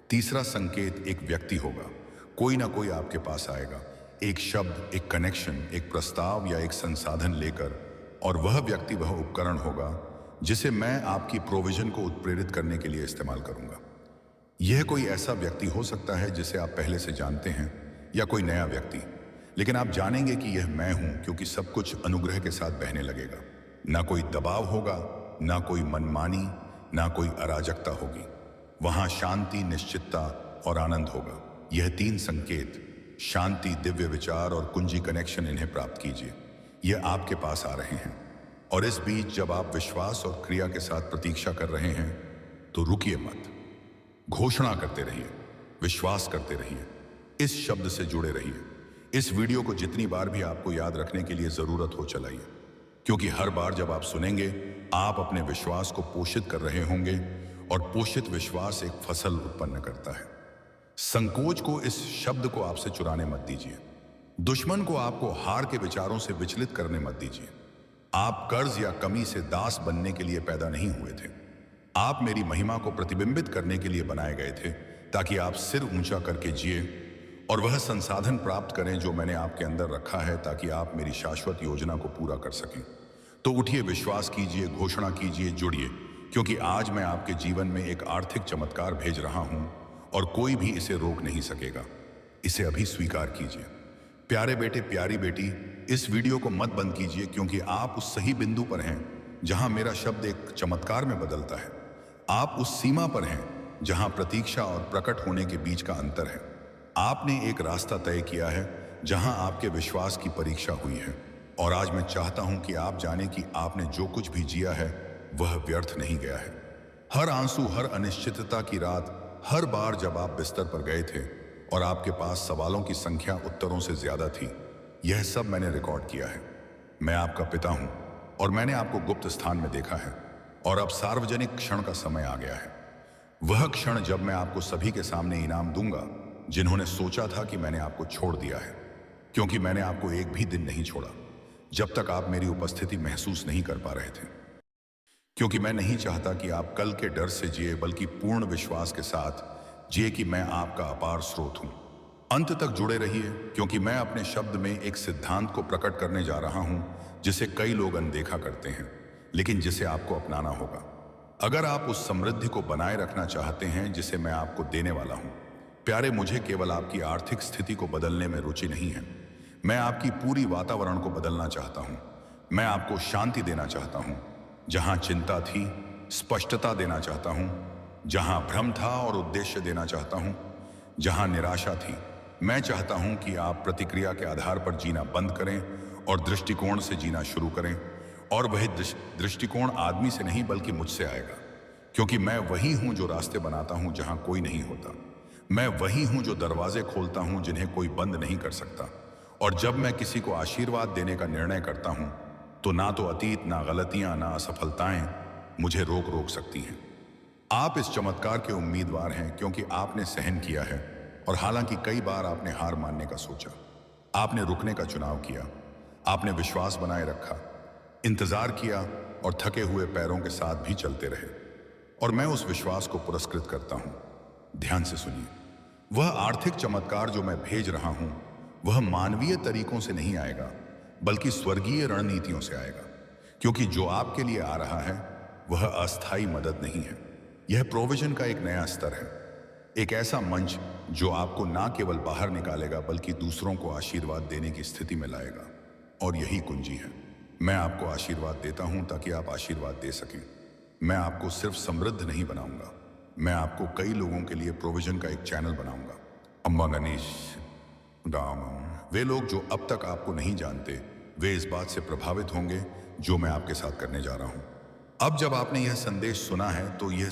Speaker 1: तीसरा संकेत एक व्यक्ति होगा, कोई ना कोई आपके पास आएगा, एक शब्द, एक कनेक्शन, एक प्रस्ताव या एक संसाधन लेकर, और वह व्यक्ति वह उपकरण होगा जिसे मैं आपकी प्रोविजन को उत्प्रेरित करने के लिए इस्तेमाल करूंगा। यह कोई ऐसा व्यक्ति हो सकता है जिसे आप पहले से जानते हैं या कोई नया व्यक्ति, लेकिन आप जानेंगे कि यह मैं हूं क्योंकि सब कुछ अनुग्रह के साथ बहने लगेगा। ना कोई दबाव होगा, ना कोई मनमानी, ना कोई अराजकता होगी। वहां शांति, निश्चितता और आनंद होगा। यह 3 संकेत, शांति, दिव्य विचार और कुंजी कनेक्शन, इन्हें प्राप्त कीजिए। यह आपके पास आ रहे हैं। और इस बीच जब आप विश्वास और क्रिया के साथ प्रतीक्षा कर रहे हैं तो रुकिए मत, घोषणा करते रहिए, विश्वास करते रहिए, इस शब्द से जुड़े रहिए। इस वीडियो को जितनी बार भी आपको याद रखने के लिए जरूरत हो चलाइए। क्योंकि हर बार जब आप सुनेंगे, आप अपने विश्वास को पोषित कर रहे होंगे और पोषित विश्वास एक फसल उत्पन्न करता है। संकोच को, इस शब्द को आपसे चुराने मत दीजिए। दुश्मन को आपको हार के विचारों से विचलित करने मत दीजिए। आप कर्ज या कमी से दास बनने के लिए पैदा नहीं हुए थे। आप मेरी महिमा को प्रतिबिंबित करने के लिए बनाए गए थे, ताकि आप सिर ऊंचा करके जिए और वह संसाधन प्राप्त करें जो मैंने आपके अंदर रखा है, ताकि आप मेरी शाश्वत योजना को पूरा कर सकें। तो उठिए, विश्वास कीजिए, घोषणा कीजिए, जुड़िए, क्योंकि आज मैं आपके जीवन में एक आर्थिक चमत्कार भेज रहा हूं और कोई भी इसे रोक नहीं सकेगा। इसे अभी स्वीकार कीजिए। प्यारे बेटे, प्यारी बेटी, इस वीडियो को मत बंद कीजिए, क्योंकि आप उस सही बिंदु पर हैं जहां मेरा शब्द एक चमत्कार में बदलता है। आप उस सीमा पर हैं जहां प्रतीक्षा और प्रकट होने के बीच का अंतर है। आपने एक रास्ता तय किया है जहां आपके विश्वास की परीक्षा हुई है, और आज मैं चाहता हूं कि आप जाने कि आपने जो कुछ भी जिया है वह व्यर्थ नहीं गया है। हर आंसू, हर अनिश्चितता की रात, हर बार जब आप बिस्तर पर गए थे और आपके पास सवालों की संख्या उत्तरों से ज्यादा थी, यह सब मैंने रिकॉर्ड किया है। मैं आपका पिता हूं और मैंने आपको गुप्त स्थान में देखा है, और अब सार्वजनिक क्षण का समय आ गया है। वह क्षण जब मैं आपको सभी के सामने इनाम दूंगा जिन्होंने सोचा था कि मैंने आपको छोड़ दिया है, क्योंकि मैंने आपको एक भी दिन नहीं छोड़ा जब तक आप मेरी उपस्थिति महसूस नहीं कर पा रहे थे। क्योंकि मैं नहीं चाहता कि आप कल के डर से जिए, बल्कि पूर्ण विश्वास के साथ जिए कि मैं आपका अपार स्रोत हूं। अंत तक जुड़े रहिए, क्योंकि मैं अपने शब्द में एक सिद्धांत को प्रकट करने जा रहा हूं जिसे कई लोग अनदेखा करते हैं, लेकिन जिसे आपको अपनाना होगा। अगर आप उस समृद्धि को बनाए रखना चाहते हैं जिसे मैं आपको देने वाला हूं। प्यारे, मुझे केवल आपकी आर्थिक स्थिति को बदलने में रुचि नहीं है। मैं आपकी पूरी वातावरण को बदलना चाहता हूं। मैं आपको शांति देना चाहता हूं जहां चिंता थी, स्पष्टता देना चाहता हूं जहां भ्रम था, और उद्देश्य देना चाहता हूं जहां निराशा थी। मैं चाहता हूं कि आप प्रतिक्रिया के आधार पर जीना बंद करें और दृष्टिकोण से जीना शुरू करें। और वह दृष्टिकोण आदमी से नहीं बल्कि मुझसे आएगा, क्योंकि मैं वही हूं जो रास्ते बनाता हूं जहां कोई नहीं होता। मैं वही हूं जो दरवाजे खोलता हूं जिन्हें कोई बंद नहीं कर सकता। और जब मैं किसी को आशीर्वाद देने का निर्णय करता हूं, तो ना तो अतीत, ना गलतियां, ना असफलताएं मुझे रोक सकती हैं। आप इस चमत्कार के उम्मीदवार हैं, क्योंकि आपने सहन किया है, और हालांकि कई बार आपने हार मानने का सोचा, आपने रुकने का चुनाव किया, आपने विश्वास बनाए रखा, इंतजार किया और थके हुए पैरों के साथ भी चलते रहे। और मैं उस विश्वास को पुरस्कृत करता हूं। ध्यान से सुनिए, वह आर्थिक चमत्कार जो मैं भेज रहा हूं, वह मानवीय तरीकों से नहीं आएगा, बल्कि स्वर्गीय रणनीतियों से आएगा। क्योंकि जो आपके लिए आ रहा है वह अस्थायी मदद नहीं है। यह प्रोविजन का एक नया स्तर है, एक ऐसा मंच जो आपको ना केवल बाहर निकालेगा, बल्कि दूसरों को आशीर्वाद देने की स्थिति में लाएगा। और यही कुंजी है। मैं आपको आशीर्वाद देता हूं ताकि आप आशीर्वाद दे सकें। मैं आपको सिर्फ समृद्ध नहीं बनाऊंगा, मैं आपको कई लोगों के लिए प्रोविजन का एक चैनल बनाऊंगा। अम्मा गणेश राम, वे लोग जो अब तक आपको नहीं जानते, वे इस बात से प्रभावित होंगे जो मैं आपके साथ करने जा रहा हूं। अब जब आपने यह संदेश सुना है, तो यह